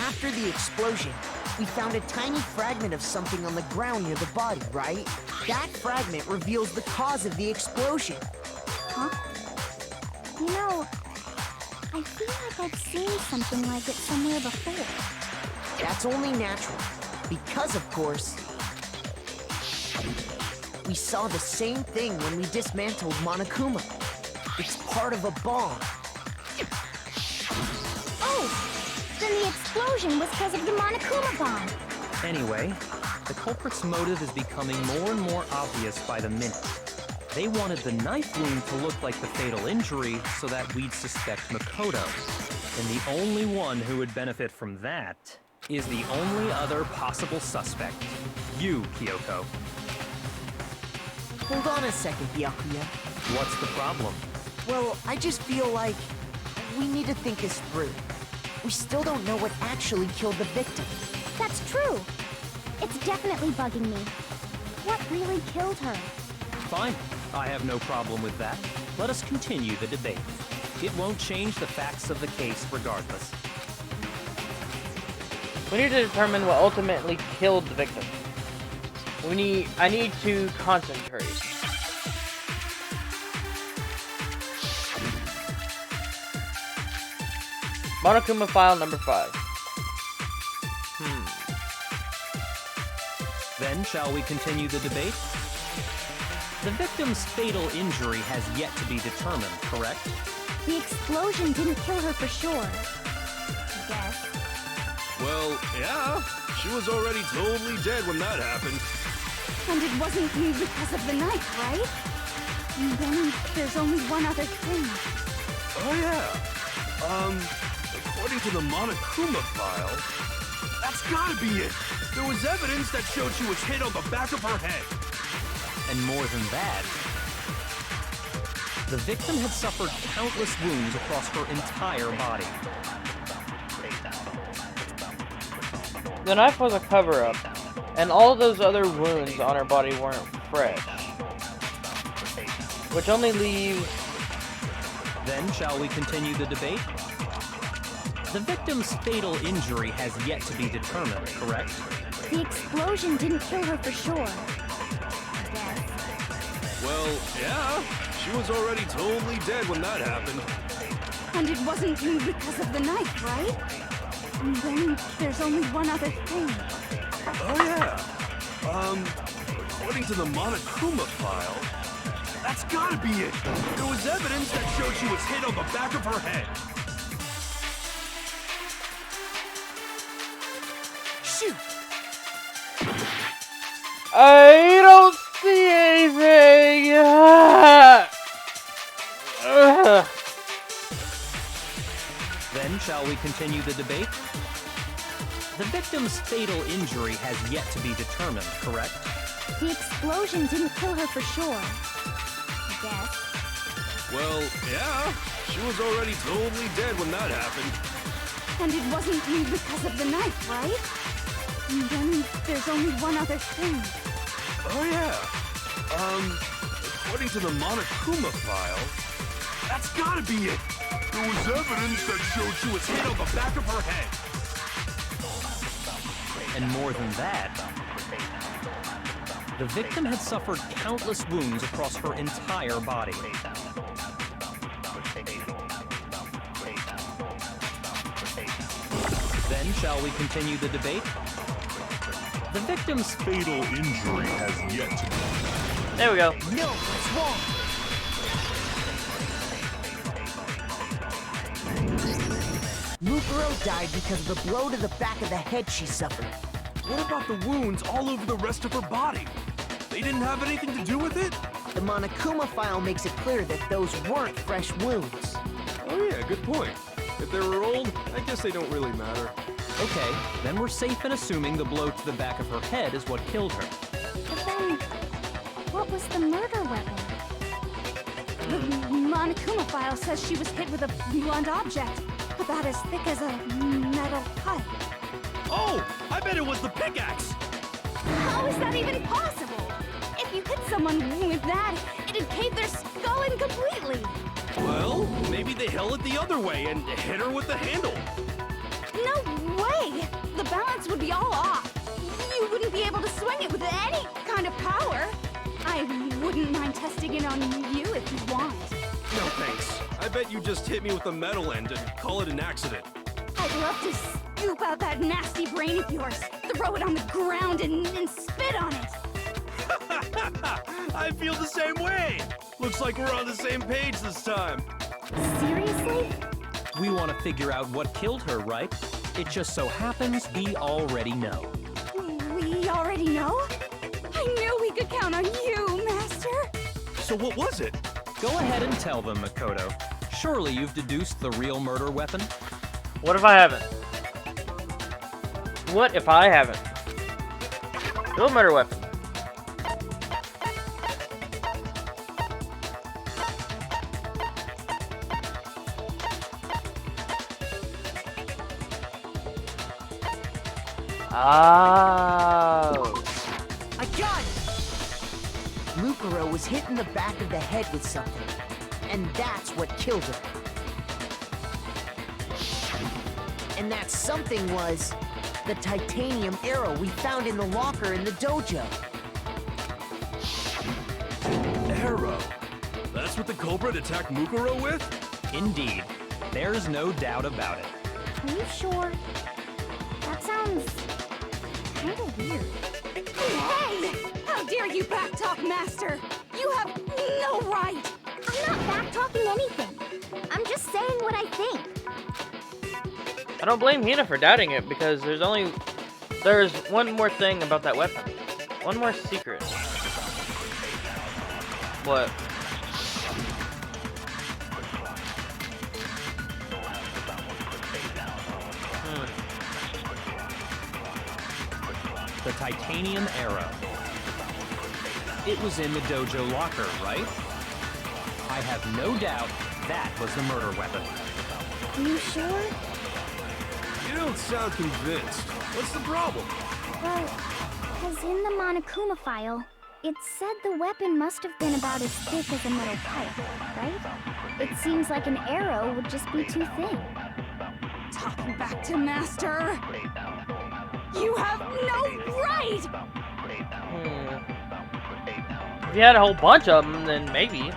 After the explosion, we found a tiny fragment of something on the ground near the body, right? That fragment reveals the cause of the explosion. Huh? You know, I feel like I've seen something like it somewhere before. That's only natural, because of course, we saw the same thing when we dismantled Monokuma. It's part of a bomb. Oh! Then the explosion was because of the Monokuma bomb. Anyway, the culprit's motive is becoming more and more obvious by the minute. They wanted the knife wound to look like the fatal injury so that we'd suspect Makoto. And the only one who would benefit from that is the only other possible suspect. You, Kyoko. Hold on a second, Byakuya. What's the problem? Well, I just feel like we need to think this through. We still don't know what actually killed the victim. That's true. It's definitely bugging me. What really killed her? Fine. I have no problem with that. Let us continue the debate. It won't change the facts of the case regardless. We need to determine what ultimately killed the victim. I need to concentrate. Monokuma file number 5. Then, shall we continue the debate? The victim's fatal injury has yet to be determined, correct? The explosion didn't kill her for sure. I guess. Well, yeah. She was already totally dead when that happened. And it wasn't me because of the knife, right? And then there's only one other thing. Oh yeah. According to the Monokuma file, that's gotta be it. There was evidence that showed she was hit on the back of her head. And more than that, the victim had suffered countless wounds across her entire body. The knife was a cover-up, and all of those other wounds on her body weren't fresh. Which only leaves... Then, shall we continue the debate? The victim's fatal injury has yet to be determined, correct? The explosion didn't kill her for sure. I guess. Well, yeah. She was already totally dead when that happened. And it wasn't me because of the knife, right? And then there's only one other thing. Oh yeah. According to the Monokuma file, that's gotta be it. There was evidence that showed she was hit on the back of her head. Shoot! I don't see anything. Then shall we continue the debate? The victim's fatal injury has yet to be determined, correct? The explosion didn't kill her for sure. I guess. Well, yeah. She was already totally dead when that happened. And it wasn't because of the knife, right? And then there's only one other thing. Oh yeah. According to the Monokuma file, that's gotta be it. There was evidence that showed she was hit on the back of her head. And more than that, the victim had suffered countless wounds across her entire body. Then shall we continue the debate? The victim's fatal injury has yet to be. There we go. No, what's wrong? Mukuro died because of the blow to the back of the head she suffered. What about the wounds all over the rest of her body? They didn't have anything to do with it? The Monokuma file makes it clear that those weren't fresh wounds. Oh yeah, good point. If they were old, I guess they don't really matter. Okay, then we're safe in assuming the blow to the back of her head is what killed her. But then, what was the murder weapon? The Monokuma file says she was hit with a blunt object, about as thick as a metal pipe. Oh, I bet it was the pickaxe! How is that even possible? If you hit someone with that, it'd cave their skull in completely. Well, maybe they held it the other way and hit her with the handle. No way! The balance would be all off. You wouldn't be able to swing it with any kind of power. I wouldn't mind testing it on you if you want. No thanks. I bet you just hit me with the metal end and call it an accident. I'd love to scoop out that nasty brain of yours, throw it on the ground and spit on it. I feel the same way. Looks like we're on the same page this time. Seriously? We want to figure out what killed her, right? It just so happens we already know. We already know? I knew we could count on you, Master. So what was it? Go ahead and tell them, Makoto. Surely you've deduced the real murder weapon? What if I haven't? What if I haven't? Real murder weapon. Oh. I got it! Mukuro was hit in the back of the head with something, and that's what killed her. And that something was the titanium arrow we found in the locker in the dojo. Arrow. That's what the culprit attacked Mukuro with? Indeed. There's no doubt about it. Are you sure? That sounds kind of weird. Hey! How dare you backtalk, Master? You have no right! I'm not back-talking anything. I'm just saying what I think. I don't blame Hina for doubting it because there's one more thing about that weapon. One more secret. What? The titanium arrow. It was in the dojo locker, right? I have no doubt that was the murder weapon. Are you sure? You don't sound convinced. What's the problem? Well, because in the Monokuma file, it said the weapon must have been about as thick as a metal pipe, right? It seems like an arrow would just be too thin. Talking back to Master! You have no right! If you had a whole bunch of them, then maybe.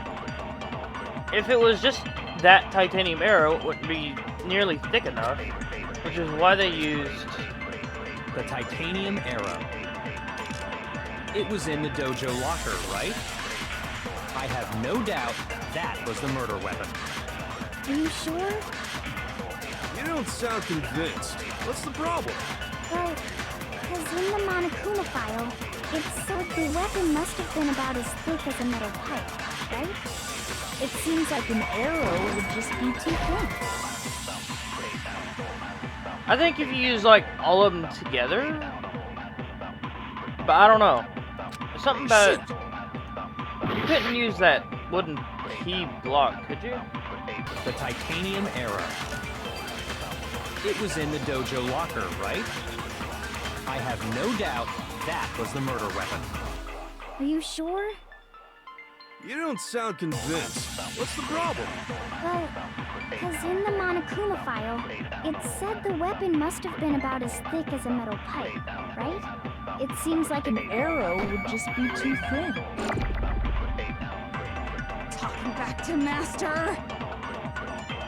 If it was just that titanium arrow, it wouldn't be nearly thick enough. Which is why they used the titanium arrow. It was in the dojo locker, right? I have no doubt that was the murder weapon. Are you sure? You don't sound convinced. What's the problem? Well, because in the Monokuma file, it said the weapon must have been about as thick as a metal pipe, right? It seems like an arrow would just be too thin. I think if you use like all of them together, but I don't know. There's something about it. You couldn't use that wooden key block, could you? The titanium arrow. It was in the dojo locker, right? I have no doubt that was the murder weapon. Are you sure? You don't sound convinced. What's the problem? Well, because in the Monokuma file, it said the weapon must have been about as thick as a metal pipe, right? It seems like an arrow would just be too thin. Talking back to Master!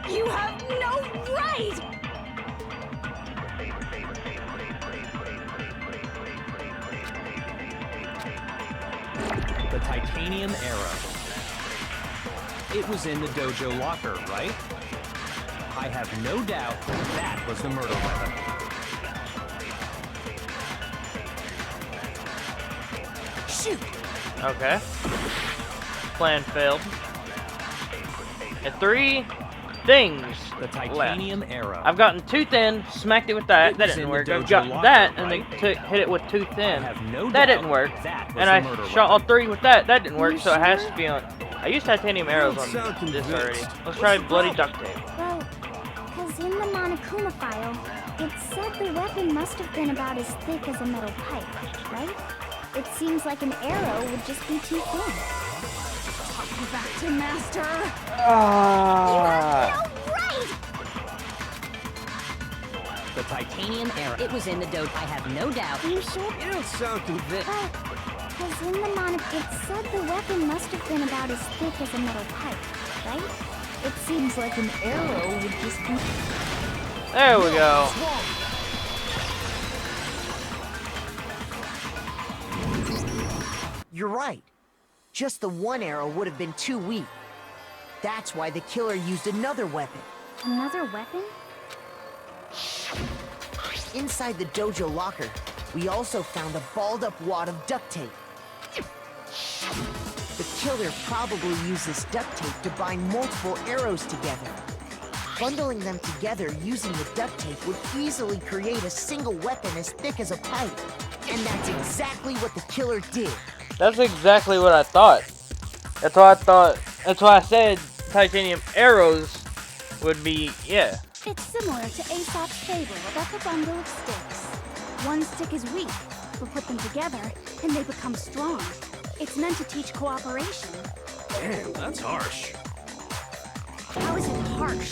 You have no right! The titanium arrow. It was in the dojo locker, right? I have no doubt that was the murder weapon. Shoot! Okay. Plan failed. And 3 things The left. titanium arrow. I've gotten too thin, smacked it with that, that didn't work. I've gotten that, and then hit it with too thin. That didn't work. And I shot all 3 with that, that didn't work, so it has to be on... I used titanium arrows on this already. Let's try bloody duct tape. Well, because in the Monokuma file, it said the weapon must have been about as thick as a metal pipe, right? It seems like an arrow would just be too thin. Talking back to Master! Ah. No right! The titanium arrow. It was in the dojo. I have no doubt. Are you sure? You don't sound convinced. Well, because in the it said the weapon must have been about as thick as a metal pipe, right? It seems like an arrow would just be... There we go. You're right. Just the one arrow would have been too weak. That's why the killer used another weapon. Another weapon? Inside the dojo locker, we also found a balled-up wad of duct tape. The killer probably used this duct tape to bind multiple arrows together. Bundling them together using the duct tape would easily create a single weapon as thick as a pipe. And that's exactly what the killer did. That's exactly what I thought. That's why I thought. That's why I said titanium arrows would be, yeah. It's similar to Aesop's fable about the bundle of sticks. One stick is weak, but put them together and they become strong. It's meant to teach cooperation. Damn, that's harsh. How is it harsh?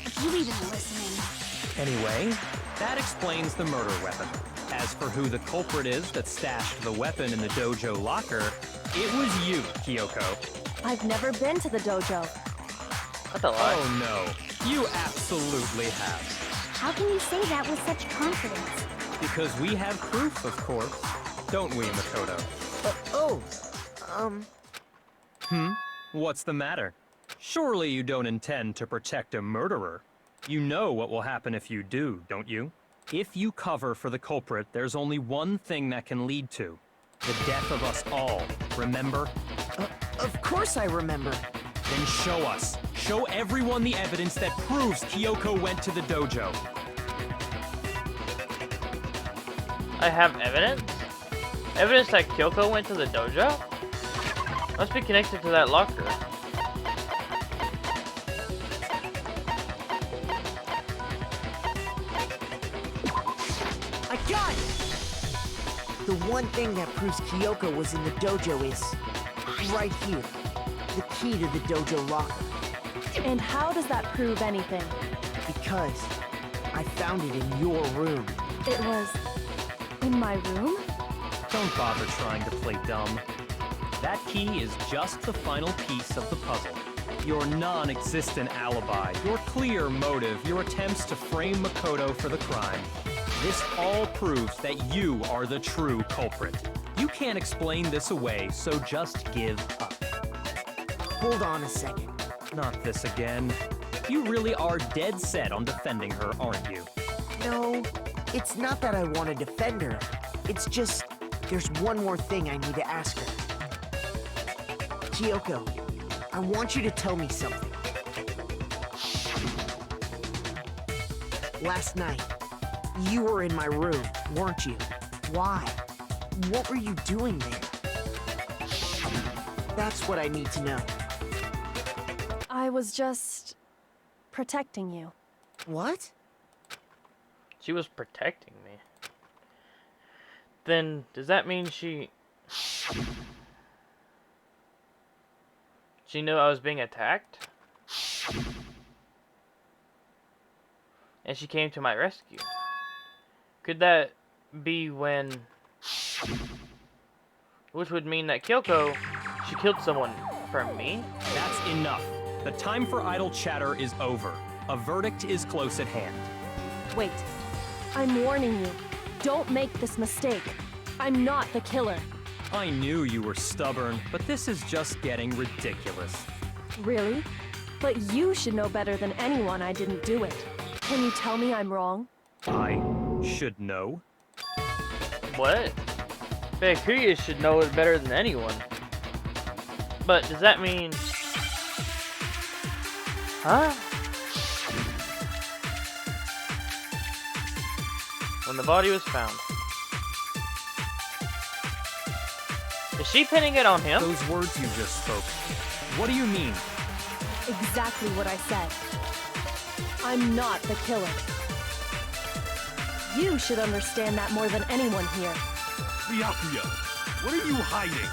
If you even listening. Anyway, that explains the murder weapon. As for who the culprit is that stashed the weapon in the dojo locker, it was you, Kyoko. I've never been to the dojo. That's a lie. Oh no, you absolutely have. How can you say that with such confidence? Because we have proof, of course. Don't we, Makoto? What's the matter? Surely you don't intend to protect a murderer. You know what will happen if you do, don't you? If you cover for the culprit, there's only one thing that can lead to. The death of us all, remember? Of course I remember. Then show us. Show everyone the evidence that proves Kyoko went to the dojo. I have evidence? Evidence that Kyoko went to the dojo? Must be connected to that locker. I got it! The one thing that proves Kyoko was in the dojo is right here. The key to the dojo locker. And how does that prove anything? Because I found it in your room. It was in my room? Don't bother trying to play dumb. That key is just the final piece of the puzzle. Your non-existent alibi, your clear motive, your attempts to frame Makoto for the crime. This all proves that you are the true culprit. You can't explain this away, so just give up. Hold on a second. Not this again. You really are dead set on defending her, aren't you? No, it's not that I want to defend her. It's just, there's one more thing I need to ask her. Kyoko, I want you to tell me something. Last night, you were in my room, weren't you? Why? What were you doing there? That's what I need to know. I was just protecting you. What? She was protecting me. Then, does that mean she knew I was being attacked? And she came to my rescue? Could that be when... Which would mean that Kyoko, she killed someone from me? That's enough. The time for idle chatter is over. A verdict is close at hand. Wait. I'm warning you. Don't make this mistake. I'm not the killer. I knew you were stubborn, but this is just getting ridiculous. Really? But you should know better than anyone I didn't do it. Can you tell me I'm wrong? I should know? What? Bacteria should know it better than anyone. But does that mean... Huh? When the body was found. Is she pinning it on him? Those words you just spoke. What do you mean? Exactly what I said. I'm not the killer. You should understand that more than anyone here. Byakuya, what are you hiding?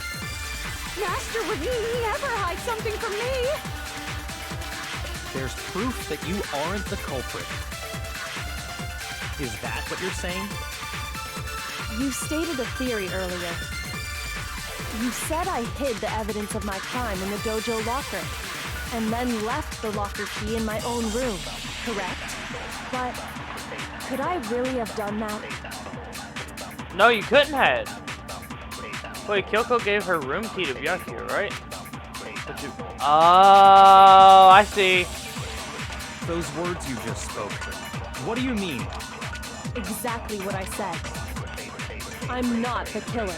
Master would never hide something from me! There's proof that you aren't the culprit. Is that what you're saying? You stated a theory earlier. You said I hid the evidence of my crime in the dojo locker, and then left the locker key in my own room, correct? But could I really have done that? No, you couldn't have. Wait, Kyoko gave her room key to Byakuya, right? Oh, I see. Those words you just spoke. What do you mean? Exactly what I said. I'm not the killer.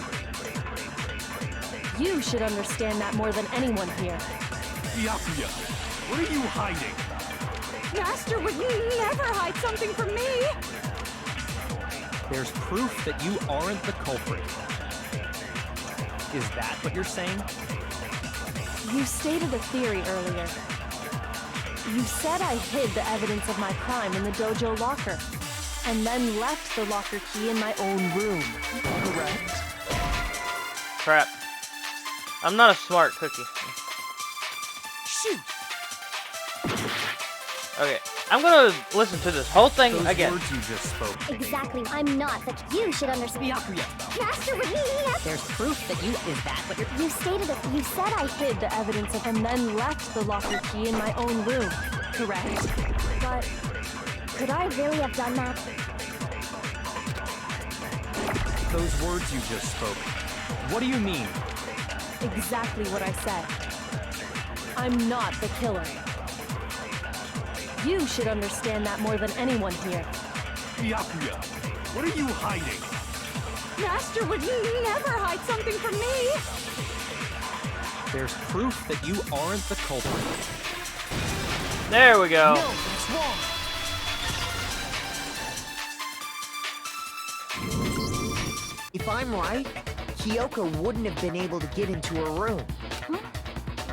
You should understand that more than anyone here. Byakuya, what are you hiding? Master would never hide something from me! There's proof that you aren't the culprit. Is that what you're saying? You stated a theory earlier. You said I hid the evidence of my crime in the dojo locker, and then left the locker key in my own room, correct? Crap. I'm not a smart cookie. Shoot! Okay, I'm gonna listen to this whole thing Those again. words you just spoke. Exactly. I'm not, but you should understand. Master would never. There's proof that you... Is that what you're... You stated it. You said I hid the evidence of and then left the locker key in my own room, correct? But could I really have done that? Those words you just spoke. What do you mean? Exactly what I said. I'm not the killer. You should understand that more than anyone here. Byakuya, what are you hiding? Master would never hide something from me! There's proof that you aren't the culprit. There we go. No, that's wrong. If I'm right, Kyoko wouldn't have been able to get into her room Huh?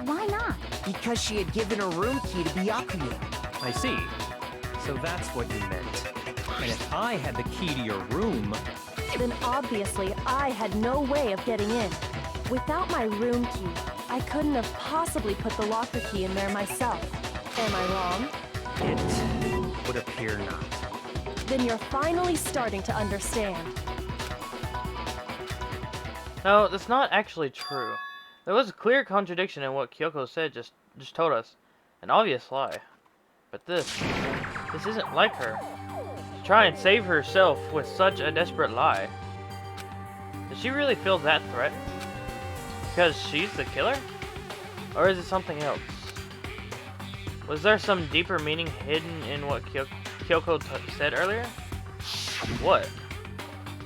Why not? because she had given her room key to Byakuya. I see. So that's what you meant. And if I had the key to your room... Then obviously I had no way of getting in. Without my room key, I couldn't have possibly put the locker key in there myself. Am I wrong? It would appear not. Then you're finally starting to understand. No, that's not actually true. There was a clear contradiction in what Kyoko said just told us. An obvious lie. But this isn't like her. To try and save herself with such a desperate lie. Does she really feel that threat? Because she's the killer? Or is it something else? Was there some deeper meaning hidden in what Kyoko said earlier? What?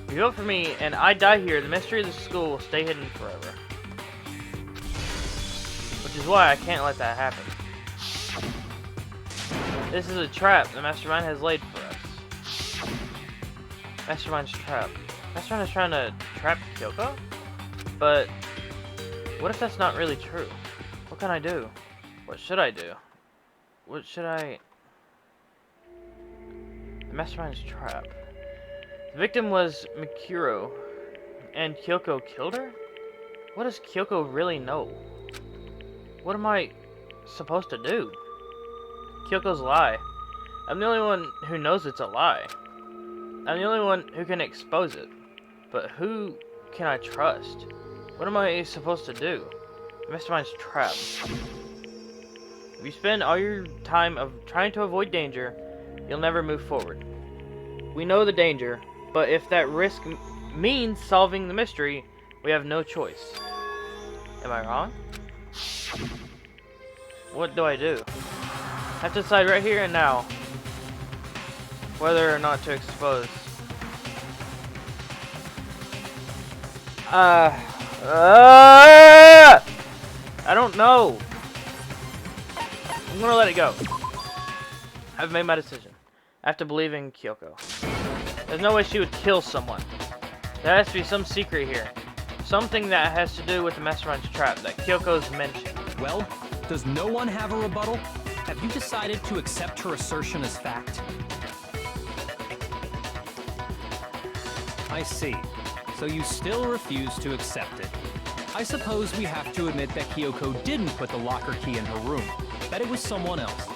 If you vote for me and I die here, the mystery of the school will stay hidden forever. Which is why I can't let that happen. This is a trap the Mastermind has laid for us. Mastermind's trap. Mastermind is trying to trap Kyoko? But what if that's not really true? What can I do? What should I do? What should I... The Mastermind's trap. The victim was Mikuro, and Kyoko killed her? What does Kyoko really know? What am I supposed to do? Kyoko's lie. I'm the only one who knows it's a lie. I'm the only one who can expose it. But who can I trust? What am I supposed to do? The Mastermind's trap. If you spend all your time of trying to avoid danger, you'll never move forward. We know the danger, but if that risk means solving the mystery, we have no choice. Am I wrong? What do I do? I have to decide right here and now whether or not to expose. I don't know. I'm gonna let it go. I've made my decision. I have to believe in Kyoko. There's no way she would kill someone. There has to be some secret here. Something that has to do with the Mastermind's trap that Kyoko's mentioned. Well, does no one have a rebuttal? Have you decided to accept her assertion as fact? I see. So you still refuse to accept it. I suppose we have to admit that Kyoko didn't put the locker key in her room. That it was someone else.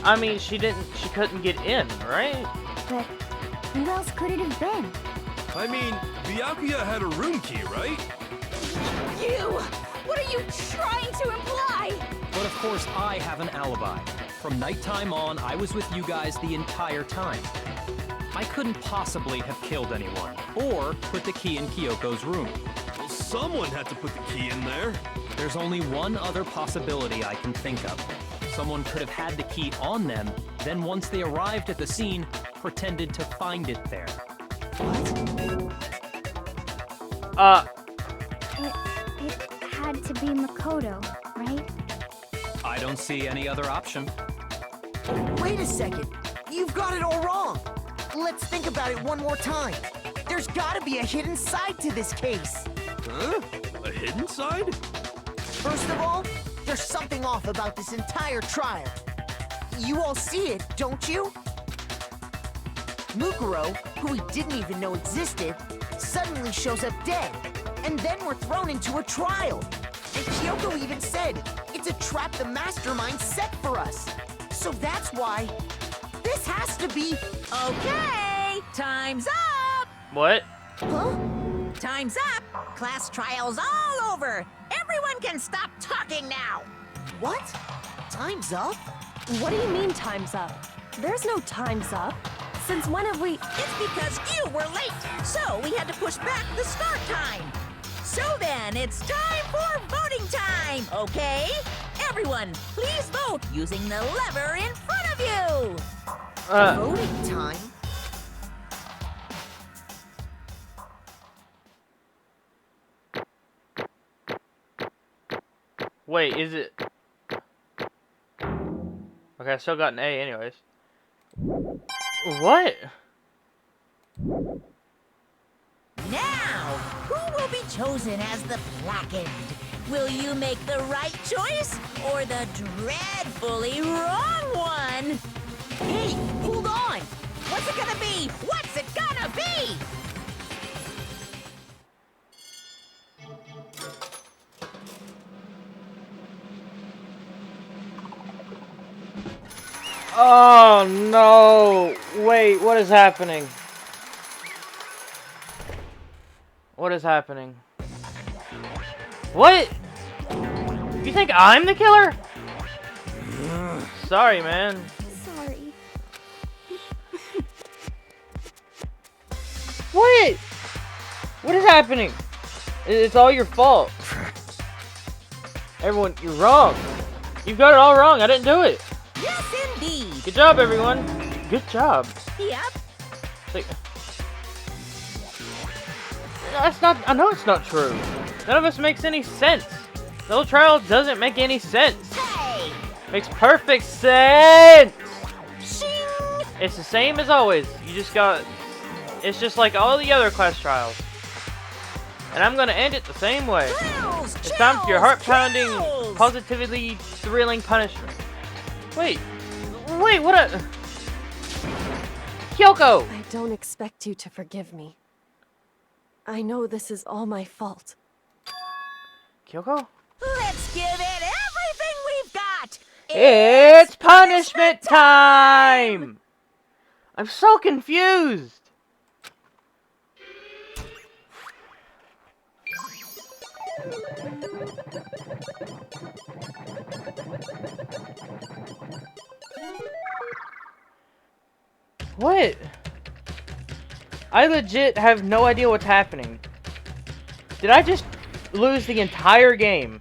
I mean, she couldn't get in, right? But who else could it have been? I mean, Byakuya had a room key, right? You! What are you trying to imply? But of course, I have an alibi. From nighttime on, I was with you guys the entire time. I couldn't possibly have killed anyone, or put the key in Kyoko's room. Well, someone had to put the key in there. There's only one other possibility I can think of. Someone could have had the key on them, then once they arrived at the scene, pretended to find it there. It had to be Makoto, right? I don't see any other option. Wait a second. You've got it all wrong. Let's think about it one more time. There's gotta be a hidden side to this case. Huh? A hidden side? First of all, there's something off about this entire trial. You all see it, don't you? Mukuro, who we didn't even know existed, suddenly shows up dead. And then we're thrown into a trial. And Kyoko even said, it's a trap the Mastermind set for us. So that's why this has to be... Okay, time's up! What? Huh? Time's up! Class trial's all over! Everyone can stop talking now! What? Time's up? What do you mean time's up? There's no time's up. Since when have we... It's because you were late, so we had to push back the start time. So then, it's time for voting time, okay? Everyone, please vote using the lever in front of you! Voting time? Wait, is it... Okay, I still got an A anyways. What? Now, who will be chosen as the blackened? Will you make the right choice or the dreadfully wrong one? Hey, hold on! What's it gonna be? What's it gonna be? Oh no! Wait, what is happening? What is happening? What? You think I'm the killer? Sorry, man. Sorry. What? What is happening? It's all your fault. Everyone, you're wrong. You've got it all wrong. I didn't do it. Yes, indeed. Good job, everyone. Good job. Yep. Like, that's not. I know it's not true. None of this makes any sense. The whole trial doesn't make any sense. Hey! Makes perfect sense. Shing! It's the same as always. You just got. It's just like all the other class trials. And I'm gonna end it the same way. Chills, It's time for your heart-pounding, chills. positively thrilling punishment. Wait, what a... Kyoko! I don't expect you to forgive me. I know this is all my fault. Kyoko? Let's give it everything we've got. It's punishment time! I'm so confused! What? I legit have no idea what's happening. Did I just lose the entire game?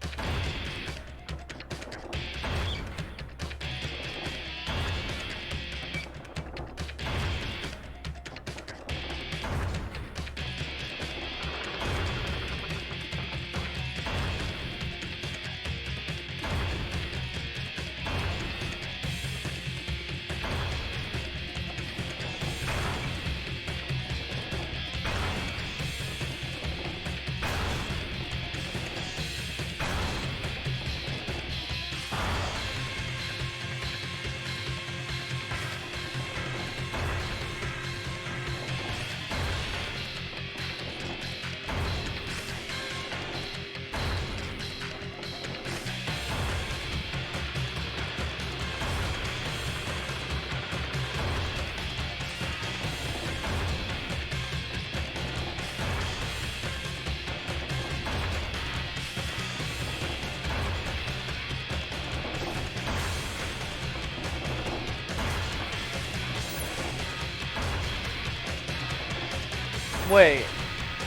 Wait,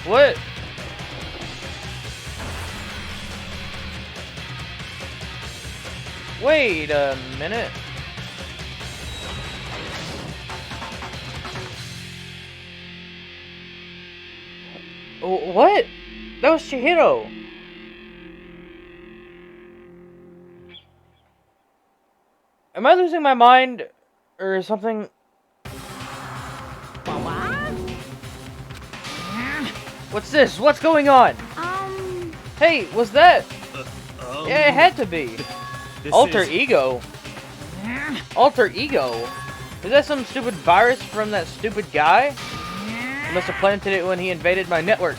what? Wait a minute. What? That was Chihiro. Am I losing my mind or something? What's this? What's going on? Hey, was that? Yeah, it had to be. Alter ego. Alter ego? Is that some stupid virus from that stupid guy? He must have planted it when he invaded my network.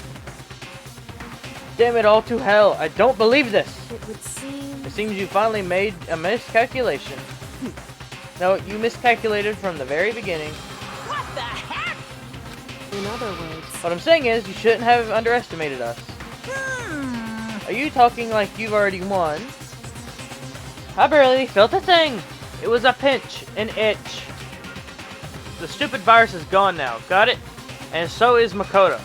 Damn it all to hell. I don't believe this. It would seem... It seems you finally made a miscalculation. No, you miscalculated from the very beginning. What the heck? In other words... What I'm saying is, you shouldn't have underestimated us. Are you talking like you've already won? I barely felt a thing. It was a pinch, an itch. The stupid virus is gone now, got it? And so is Makoto.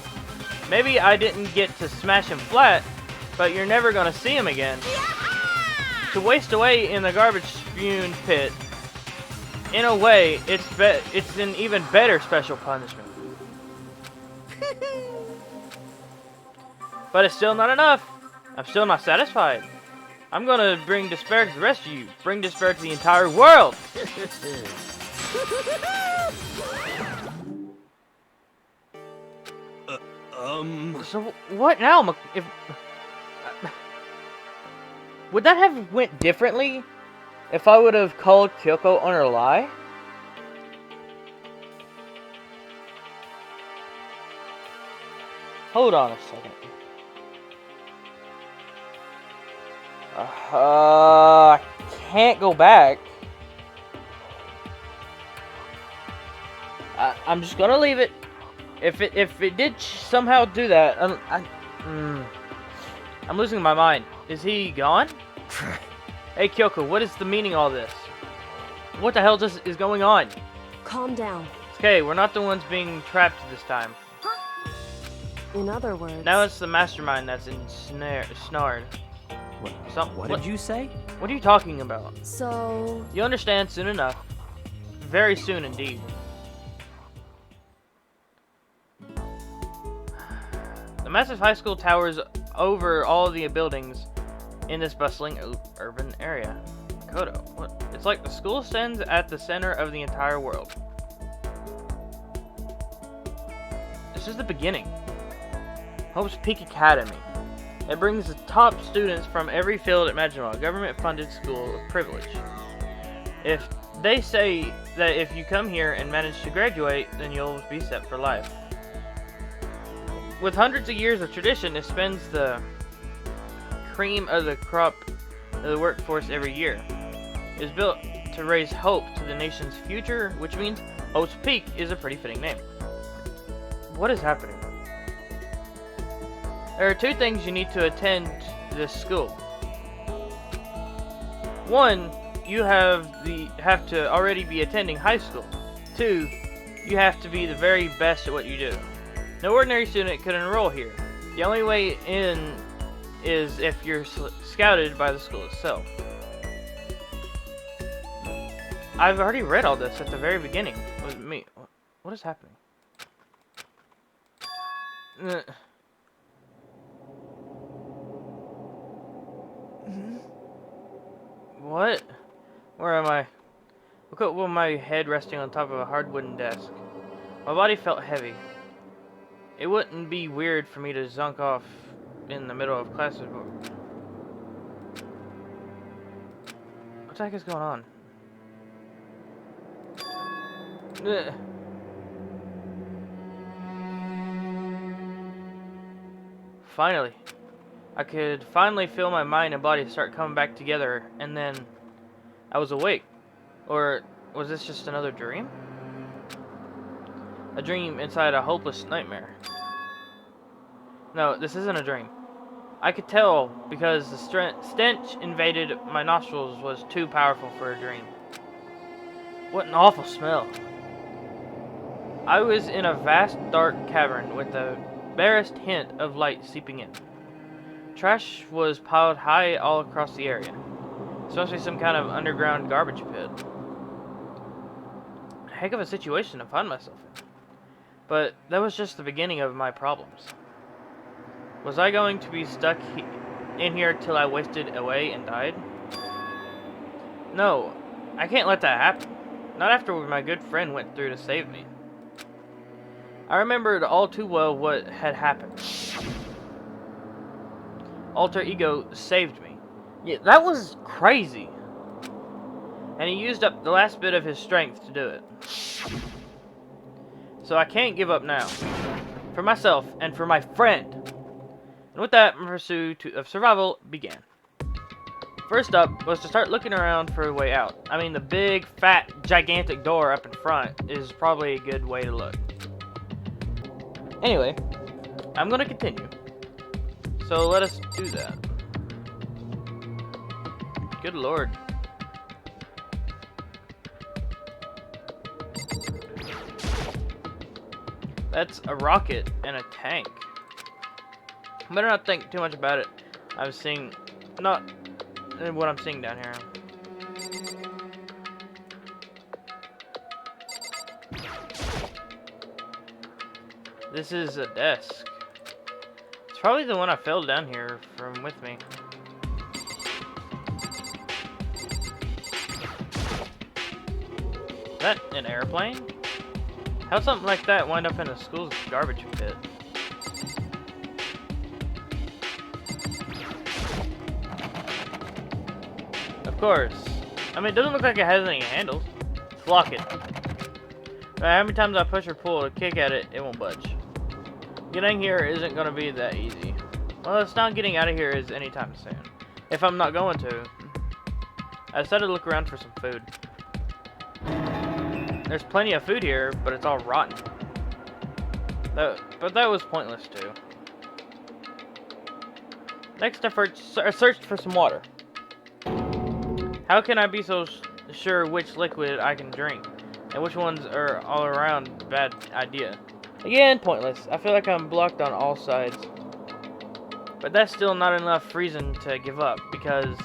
Maybe I didn't get to smash him flat, but you're never gonna see him again. To waste away in the garbage spewing pit, in a way, it's an even better special punishment. But it's still not enough. I'm still not satisfied. I'm gonna bring despair to the rest of you. Bring despair to the entire world. So what now? If would that have went differently if I would have called Kyoko on her lie? Hold on a second. I can't go back. I'm just gonna leave it. If it did somehow do that, I'm losing my mind. Is he gone? Hey Kyoko, what is the meaning of all this? What the hell is going on? Calm down. Okay, we're not the ones being trapped this time. In other words... Now it's the mastermind that's snared. What did you say? What are you talking about? So... You'll understand soon enough. Very soon indeed. The massive high school towers over all the buildings in this bustling urban area. Kodo. What? It's like the school stands at the center of the entire world. This is the beginning. Hope's Peak Academy. It brings the top students from every field imaginable. Government-funded school of privilege. If they say that if you come here and manage to graduate, then you'll be set for life. With hundreds of years of tradition, it spends the cream of the crop of the workforce every year. It is built to raise hope to the nation's future, which means Hope's Peak is a pretty fitting name. What is happening? There are two things you need to attend this school. One, you have to already be attending high school. Two, you have to be the very best at what you do. No ordinary student could enroll here. The only way in is if you're scouted by the school itself. I've already read all this at the very beginning. What is happening? What? Where am I? Look at my head resting on top of a hard wooden desk. My body felt heavy. It wouldn't be weird for me to zunk off in the middle of classes. What the heck is going on? Ugh. Finally. I could finally feel my mind and body start coming back together, and then I was awake. Or was this just another dream? A dream inside a hopeless nightmare. No, this isn't a dream. I could tell because the stench invaded my nostrils was too powerful for a dream. What an awful smell. I was in a vast dark cavern with the barest hint of light seeping in. Trash was piled high all across the area. It's must be some kind of underground garbage pit. Heck of a situation to find myself in. But that was just the beginning of my problems. Was I going to be stuck in here till I wasted away and died? No, I can't let that happen. Not after what my good friend went through to save me. I remembered all too well what had happened. Alter Ego saved me. Yeah, that was crazy. And he used up the last bit of his strength to do it. So I can't give up now. For myself and for my friend. And with that, my pursuit of survival began. First up was to start looking around for a way out. I mean, the big, fat, gigantic door up in front is probably a good way to look. Anyway, I'm gonna continue. So let us do that. Good lord. That's a rocket and a tank. Better not think too much about it. I'm seeing, not what I'm seeing down here. This is a desk. It's probably the one I fell down here from with me. Is that an airplane? How'd something like that wind up in a school's garbage pit? Of course. I mean, it doesn't look like it has any handles. Let's lock it. How many times I push or pull to kick at it, it won't budge. Getting here isn't going to be that easy. Well, it's not getting out of here is anytime soon. If I'm not going to. I decided to look around for some food. There's plenty of food here, but it's all rotten. But that was pointless too. Next I searched for some water. How can I be so sure which liquid I can drink, and which ones are all around bad idea. Again, pointless. I feel like I'm blocked on all sides. But that's still not enough reason to give up, because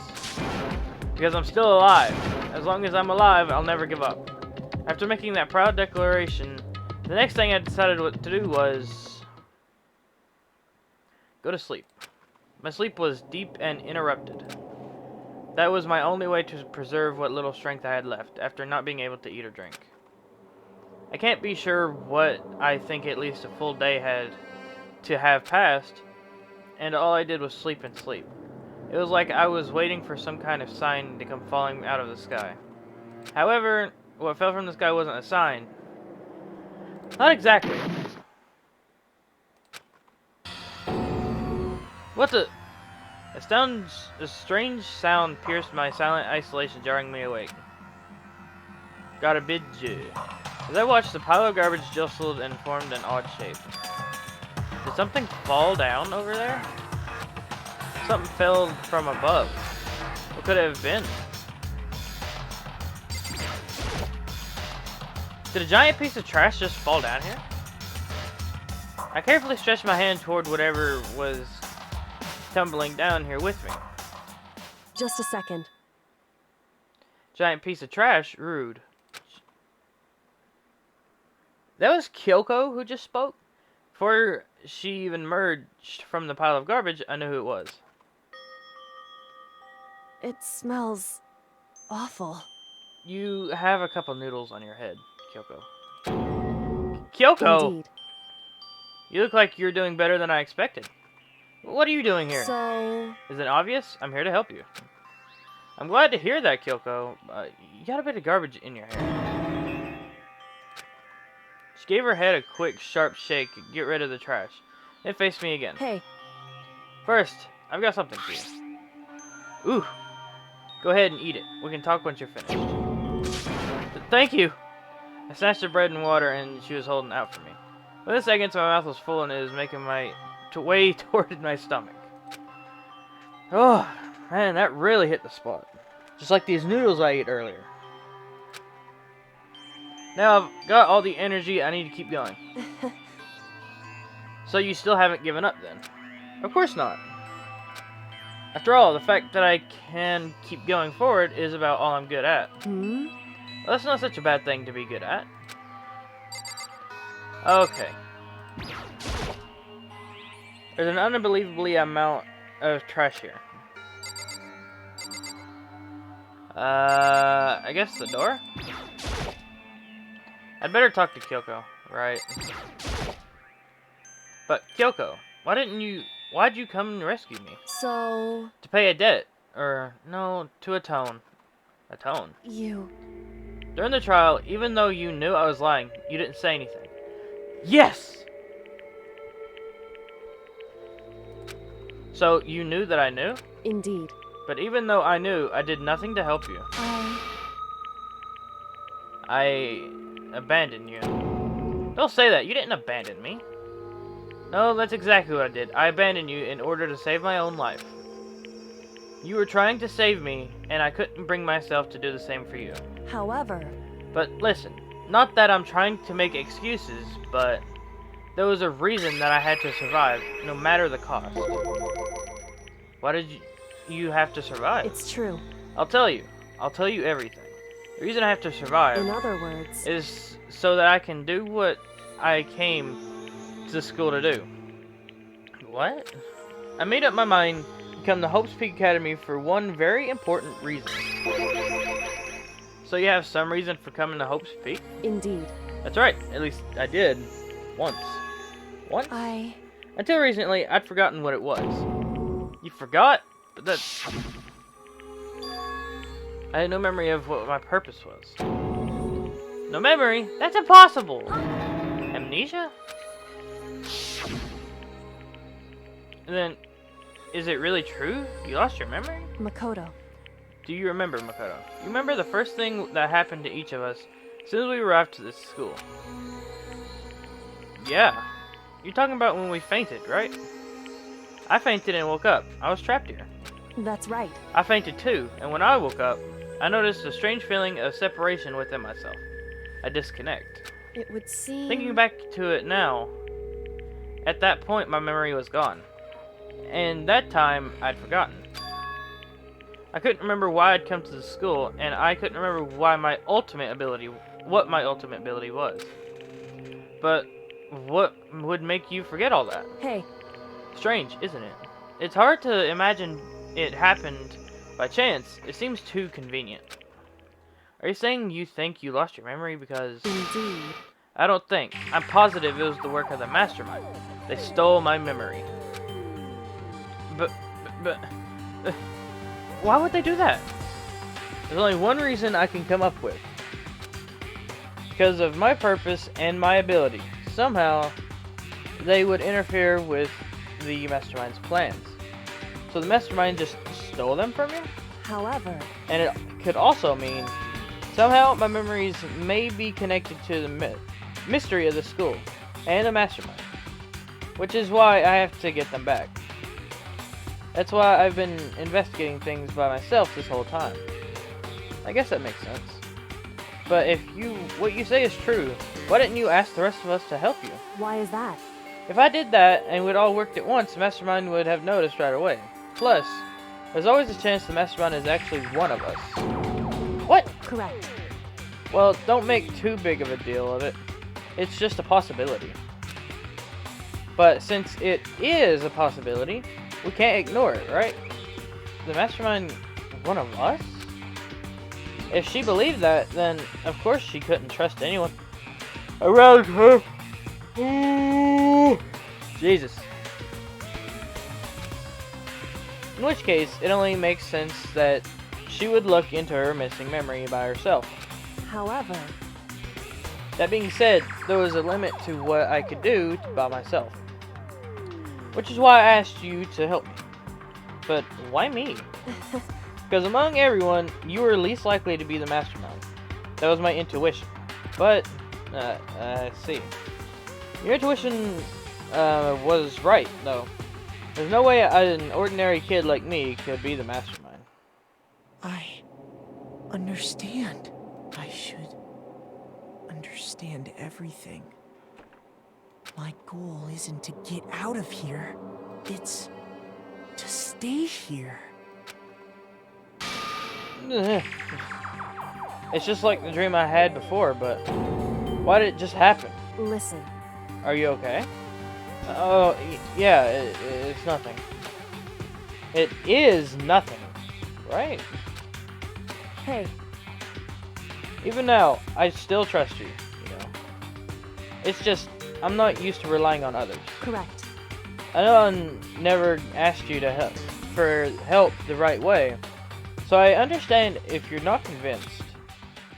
I'm still alive. As long as I'm alive, I'll never give up. After making that proud declaration, the next thing I decided what to do was go to sleep. My sleep was deep and interrupted. That was my only way to preserve what little strength I had left after not being able to eat or drink. I can't be sure what I think at least a full day had to have passed, and all I did was sleep and sleep. It was like I was waiting for some kind of sign to come falling out of the sky. However, what fell from the sky wasn't a sign. Not exactly. What the? A strange sound pierced my silent isolation, jarring me awake. Gotta bid you. As I watched, the pile of garbage jostled and formed an odd shape. Did something fall down over there? Something fell from above. What could it have been? Did a giant piece of trash just fall down here? I carefully stretched my hand toward whatever was tumbling down here with me. Just a second. Giant piece of trash? Rude. That was Kyoko who just spoke? Before she even emerged from the pile of garbage, I knew who it was. It smells awful. You have a couple noodles on your head, Kyoko. Kyoko! Indeed. You look like you're doing better than I expected. What are you doing here? So, Is it obvious? I'm here to help you. I'm glad to hear that, Kyoko. You got a bit of garbage in your hair. She gave her head a quick, sharp shake to get rid of the trash. Then faced me again. hey, First, I've got something for you. Ooh. Go ahead and eat it. We can talk once you're finished. Thank you. I snatched the bread and water, and she was holding out for me. Within seconds, my mouth was full, and it was making my way toward my stomach. Oh, man, that really hit the spot. Just like these noodles I ate earlier. Now I've got all the energy I need to keep going. So you still haven't given up then? Of course not. After all, the fact that I can keep going forward is about all I'm good at. hmm? Well, that's not such a bad thing to be good at. Okay. There's an unbelievably amount of trash here. I guess the door? I'd better talk to Kyoko, right? But Kyoko, why'd you come and rescue me? So, To pay a debt, or no, to atone. Atone. you... During the trial, even though you knew I was lying, you didn't say anything. Yes! So, you knew that I knew? Indeed. But even though I knew, I did nothing to help you. I abandoned you. Don't say that. You didn't abandon me. No, that's exactly what I did. I abandoned you in order to save my own life. You were trying to save me, and I couldn't bring myself to do the same for you. However, But listen, not that I'm trying to make excuses, but there was a reason that I had to survive, no matter the cost. Why did you have to survive? it's true. I'll tell you. I'll tell you everything. The reason I have to survive In other words, is so that I can do what I came to school to do. What? I made up my mind to become the Hope's Peak Academy for one very important reason. So you have some reason for coming to Hope's Peak? indeed. That's right. At least I did. Once. Once? Until recently, I'd forgotten what it was. You forgot? But that's... I had no memory of what my purpose was. No memory? That's impossible! Amnesia? And then, is it really true? You lost your memory? Makoto. Do you remember, Makoto? You remember the first thing that happened to each of us as soon as we arrived to this school? Yeah. You're talking about when we fainted, right? I fainted and woke up. I was trapped here. That's right. I fainted too, and when I woke up, I noticed a strange feeling of separation within myself. A disconnect. It would seem... Thinking back to it now, at that point my memory was gone. And that time, I'd forgotten. I couldn't remember why I'd come to the school, and I couldn't remember what my ultimate ability was. But what would make you forget all that? Hey, Strange, isn't it? It's hard to imagine it happened by chance. It seems too convenient. Are you saying you think you lost your memory because... indeed. I don't think. I'm positive it was the work of the mastermind. They stole my memory. But why would they do that? There's only one reason I can come up with. Because of my purpose and my ability. Somehow, they would interfere with the mastermind's plans. So the mastermind just stole them from you? However... And it could also mean, somehow my memories may be connected to the mystery of the school and the mastermind. Which is why I have to get them back. That's why I've been investigating things by myself this whole time. I guess that makes sense. But if what you say is true, why didn't you ask the rest of us to help you? Why is that? If I did that and we'd all worked at once, the mastermind would have noticed right away. Plus, there's always a chance the mastermind is actually one of us. What? Correct. Well, don't make too big of a deal of it. It's just a possibility. But since it is a possibility, we can't ignore it, right? The mastermind, one of us? If she believed that, then of course she couldn't trust anyone around her. Ooh, Jesus. In which case, it only makes sense that she would look into her missing memory by herself. However... That being said, there was a limit to what I could do by myself. Which is why I asked you to help me. But why me? Because among everyone, you were least likely to be the mastermind. That was my intuition. But, I see. Your intuition, was right, though. There's no way an ordinary kid like me could be the mastermind. I understand. I should understand everything. My goal isn't to get out of here. It's to stay here. It's just like the dream I had before, but why did it just happen? Listen. Are you okay? Oh, yeah, it's nothing. It is nothing, right? Hey. Even now, I still trust you, you know. It's just, I'm not used to relying on others. Correct. I know I never asked you to help the right way, so I understand if you're not convinced.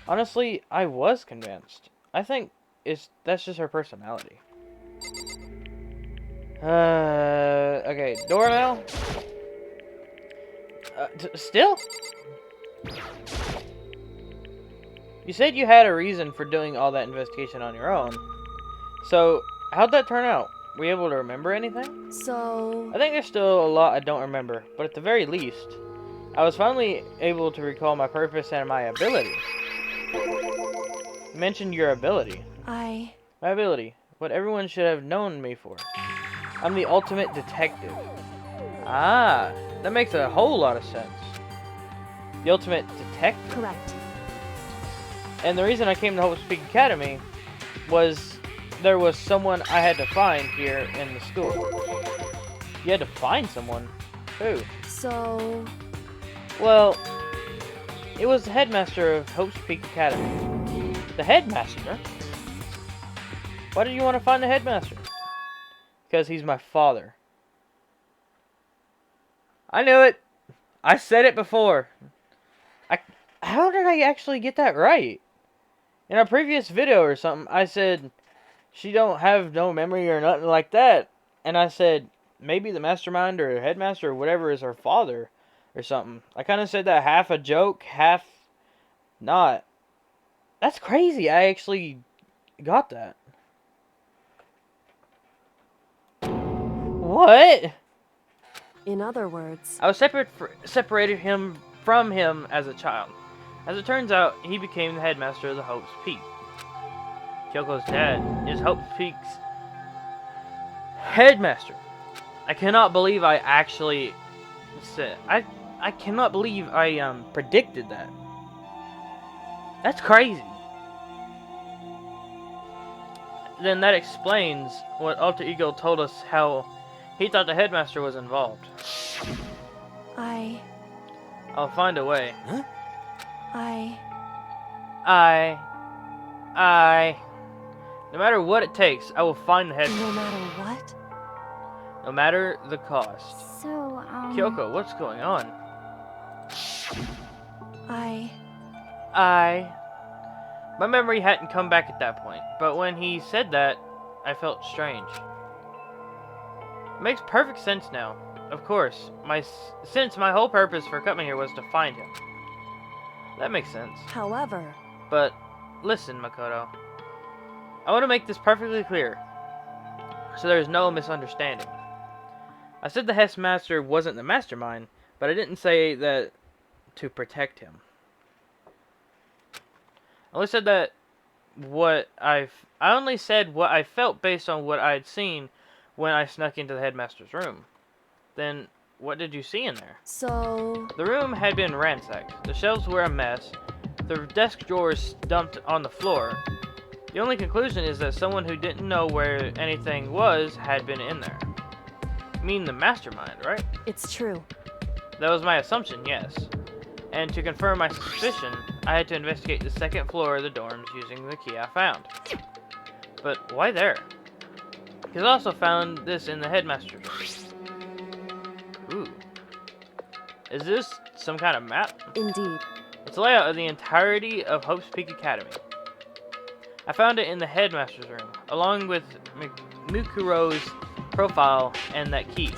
Honestly, I was convinced. I think that's just her personality. Okay, doorbell? Still? You said you had a reason for doing all that investigation on your own. So, how'd that turn out? Were you able to remember anything? So... I think there's still a lot I don't remember, but at the very least, I was finally able to recall my purpose and my ability. You mentioned your ability. My ability. What everyone should have known me for. I'm the ultimate detective. Ah, that makes a whole lot of sense. The ultimate detective? Correct. And the reason I came to Hope Peak Academy was there was someone I had to find here in the school. You had to find someone? Who? So... Well, it was the headmaster of Hope's Peak Academy. The headmaster? Why did you want to find the headmaster? Because he's my father. I knew it. I said it before. How did I actually get that right? In our previous video or something, I said she don't have no memory or nothing like that. And I said maybe the mastermind or headmaster or whatever is her father or something. I kind of said that half a joke, half not. That's crazy. I actually got that. What? In other words... I was separated from him as a child. As it turns out, he became the headmaster of the Hope's Peak. Kyoko's dad is Hope's Peak's headmaster. I cannot believe I actually said I cannot believe I predicted that. That's crazy. Then that explains what Alter Ego told us, how he thought the headmaster was involved. I'll find a way. Huh? No matter what it takes, I will find the headmaster. No matter what? No matter the cost. So, Kyoko, what's going on? My memory hadn't come back at that point, but when he said that, I felt strange. It makes perfect sense now. Of course, since my whole purpose for coming here was to find him. That makes sense. However, But listen, Makoto. I want to make this perfectly clear, so there's no misunderstanding. I said the headmaster wasn't the mastermind, but I didn't say that to protect him. I only said that I only said what I felt based on what I had seen when I snuck into the headmaster's room. Then, what did you see in there? so... The room had been ransacked. The shelves were a mess. The desk drawers dumped on the floor. The only conclusion is that someone who didn't know where anything was had been in there. You mean the mastermind, right? It's true. That was my assumption, yes. And to confirm my suspicion, I had to investigate the second floor of the dorms using the key I found. But why there? Because I also found this in the headmaster's room. Ooh. Is this some kind of map? Indeed. It's a layout of the entirety of Hope's Peak Academy. I found it in the headmaster's room, along with Mukuro's profile and that key.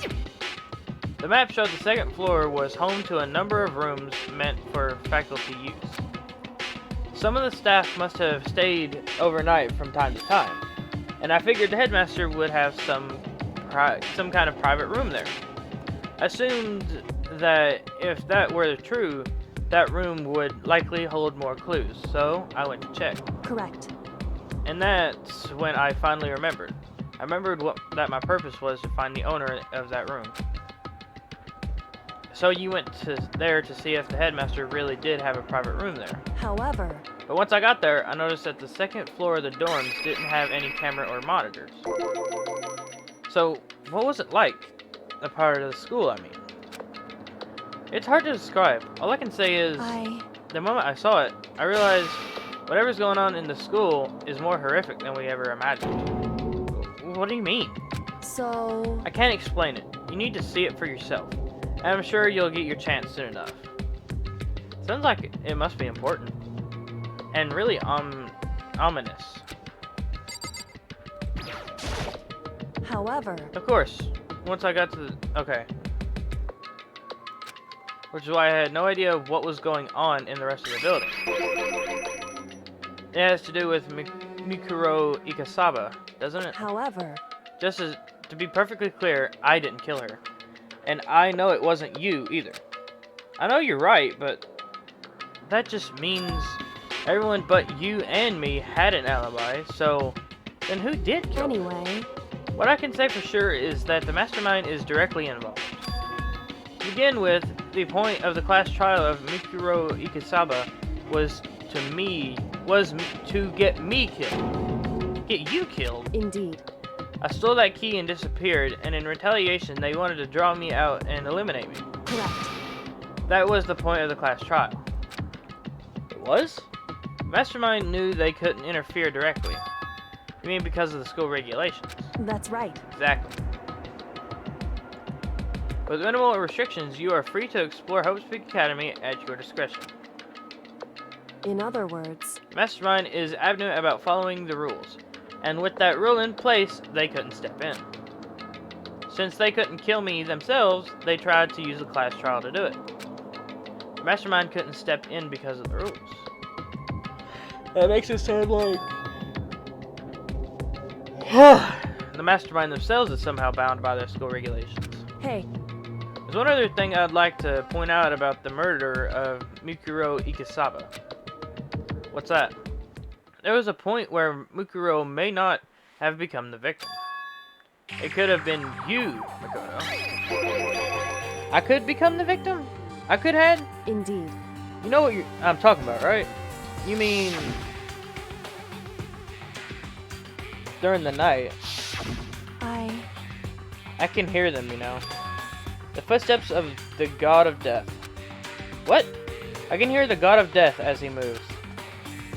The map showed the second floor was home to a number of rooms meant for faculty use. Some of the staff must have stayed overnight from time to time, and I figured the headmaster would have some kind of private room there. I assumed that if that were true, that room would likely hold more clues, so I went to check. Correct. And that's when I finally remembered. I remembered that my purpose was to find the owner of that room. So you went there to see if the headmaster really did have a private room there. However... But once I got there, I noticed that the second floor of the dorms didn't have any camera or monitors. So, what was it like? A part of the school, I mean. It's hard to describe. All I can say is, the moment I saw it, I realized whatever's going on in the school is more horrific than we ever imagined. What do you mean? So... I can't explain it. You need to see it for yourself. And I'm sure you'll get your chance soon enough. Sounds like it must be important. And really ominous. However... Of course. Once I got to the... Okay. Which is why I had no idea what was going on in the rest of the building. It has to do with Mikuro Ikasaba, doesn't it? However... Just to be perfectly clear, I didn't kill her. And I know it wasn't you, either. I know you're right, but... that just means everyone but you and me had an alibi, so... then who did kill her? Anyway... What I can say for sure is that the mastermind is directly involved. To begin with, the point of the class trial of Mikuro Ikasaba was to get me killed. Get you killed? Indeed. I stole that key and disappeared, and in retaliation they wanted to draw me out and eliminate me. Correct. That was the point of the class trial. It was? The mastermind knew they couldn't interfere directly. You mean because of the school regulations? That's right. Exactly. With minimal restrictions, you are free to explore Hope's Peak Academy at your discretion. In other words... Mastermind is adamant about following the rules, and with that rule in place, they couldn't step in. Since they couldn't kill me themselves, they tried to use the class trial to do it. The Mastermind couldn't step in because of the rules. That makes it sound like... the Mastermind themselves is somehow bound by their school regulations. Hey. The There's one other thing I'd like to point out about the murder of Mukuro Ikisawa. What's that? There was a point where Mukuro may not have become the victim. It could have been you, Makoto. I could become the victim? I could have? Indeed. You know what I'm talking about, right? You mean during the night. I can hear them, you know. The footsteps of the god of death. What? I can hear the god of death as he moves.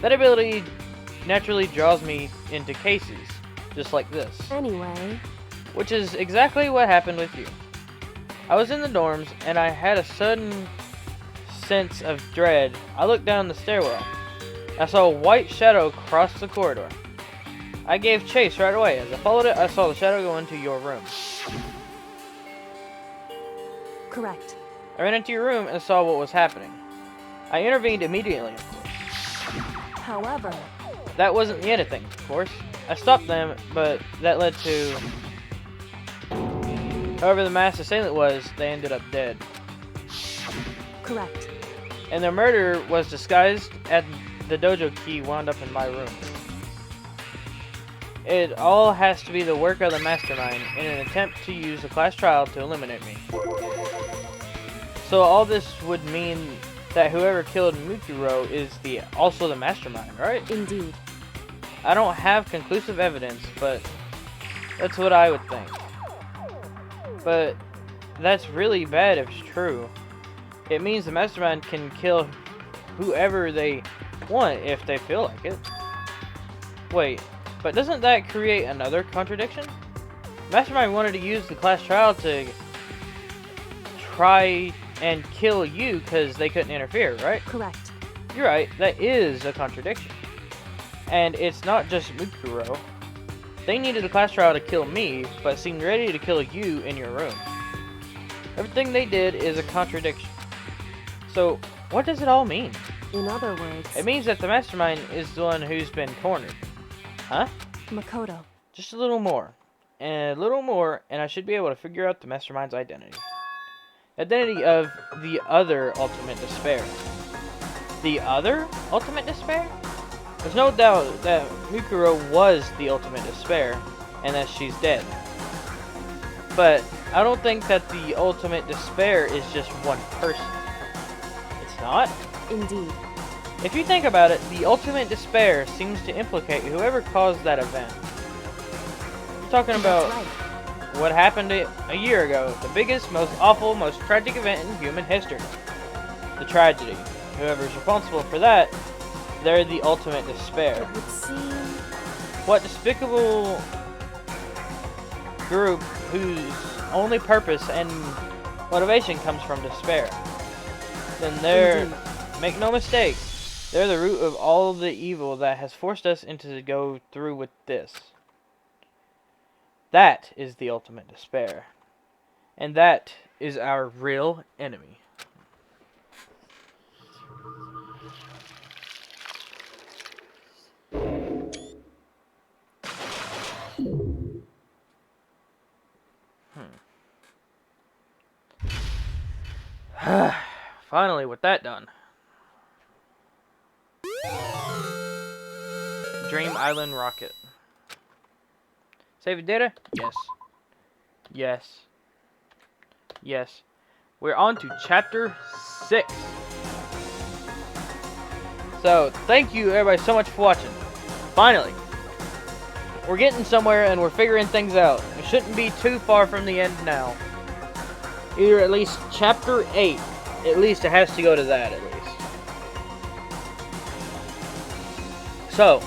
That ability naturally draws me into cases, just like this. Anyway. Which is exactly what happened with you. I was in the dorms, and I had a sudden sense of dread. I looked down the stairwell. I saw a white shadow cross the corridor. I gave chase right away. As I followed it, I saw the shadow go into your room. Correct. I ran into your room and saw what was happening. I intervened immediately, of course. However, that wasn't the end of things, of course. I stopped them, but that led to... However the mass assailant was, they ended up dead. Correct. And their murder was disguised, and the dojo key wound up in my room. It all has to be the work of the mastermind in an attempt to use the class trial to eliminate me. So all this would mean that whoever killed Mukuro is also the mastermind, right? Indeed. I don't have conclusive evidence, but that's what I would think. But that's really bad if it's true. It means the mastermind can kill whoever they want if they feel like it. Wait, but doesn't that create another contradiction? Mastermind wanted to use the class trial to try and kill you because they couldn't interfere, right? Correct. You're right, that is a contradiction. And it's not just Mukuro. They needed a class trial to kill me, but seemed ready to kill you in your room. Everything they did is a contradiction. So, what does it all mean? In other words... It means that the mastermind is the one who's been cornered. Huh? Makoto. Just a little more. And a little more, and I should be able to figure out the mastermind's identity. Identity of the other ultimate despair. The other ultimate despair? There's no doubt that Mukuro was the ultimate despair, and that she's dead. But I don't think that the ultimate despair is just one person. It's not? Indeed. If you think about it, the ultimate despair seems to implicate whoever caused that event. You're talking about what happened a year ago, the biggest, most awful, most tragic event in human history. The tragedy. Whoever's responsible for that, they're the ultimate despair. It would seem... What despicable group whose only purpose and motivation comes from despair? Then they're, Indeed. make no mistake, they're the root of all the evil that has forced us into to go through with this. That is the ultimate despair. And that is our real enemy. Finally, with that done. Dream Island Rocket. Save the data? Yes. Yes. Yes. We're on to Chapter 6. So, thank you everybody so much for watching. Finally. We're getting somewhere and we're figuring things out. We shouldn't be too far from the end now. Either at least Chapter 8. At least it has to go to that at least. So.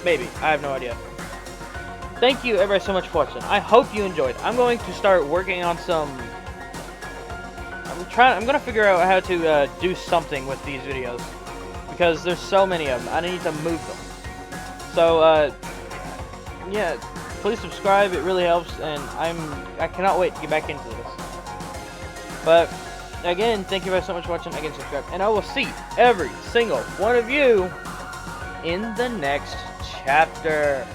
Maybe. I have no idea. Thank you everybody so much for watching. I hope you enjoyed. I'm going to start working on some... I'm going to figure out how to do something with these videos. Because there's so many of them. I need to move them. So, yeah. Please subscribe. It really helps. And I cannot wait to get back into this. But, again, thank you guys so much for watching. Again, subscribe. And I will see every single one of you in the next chapter.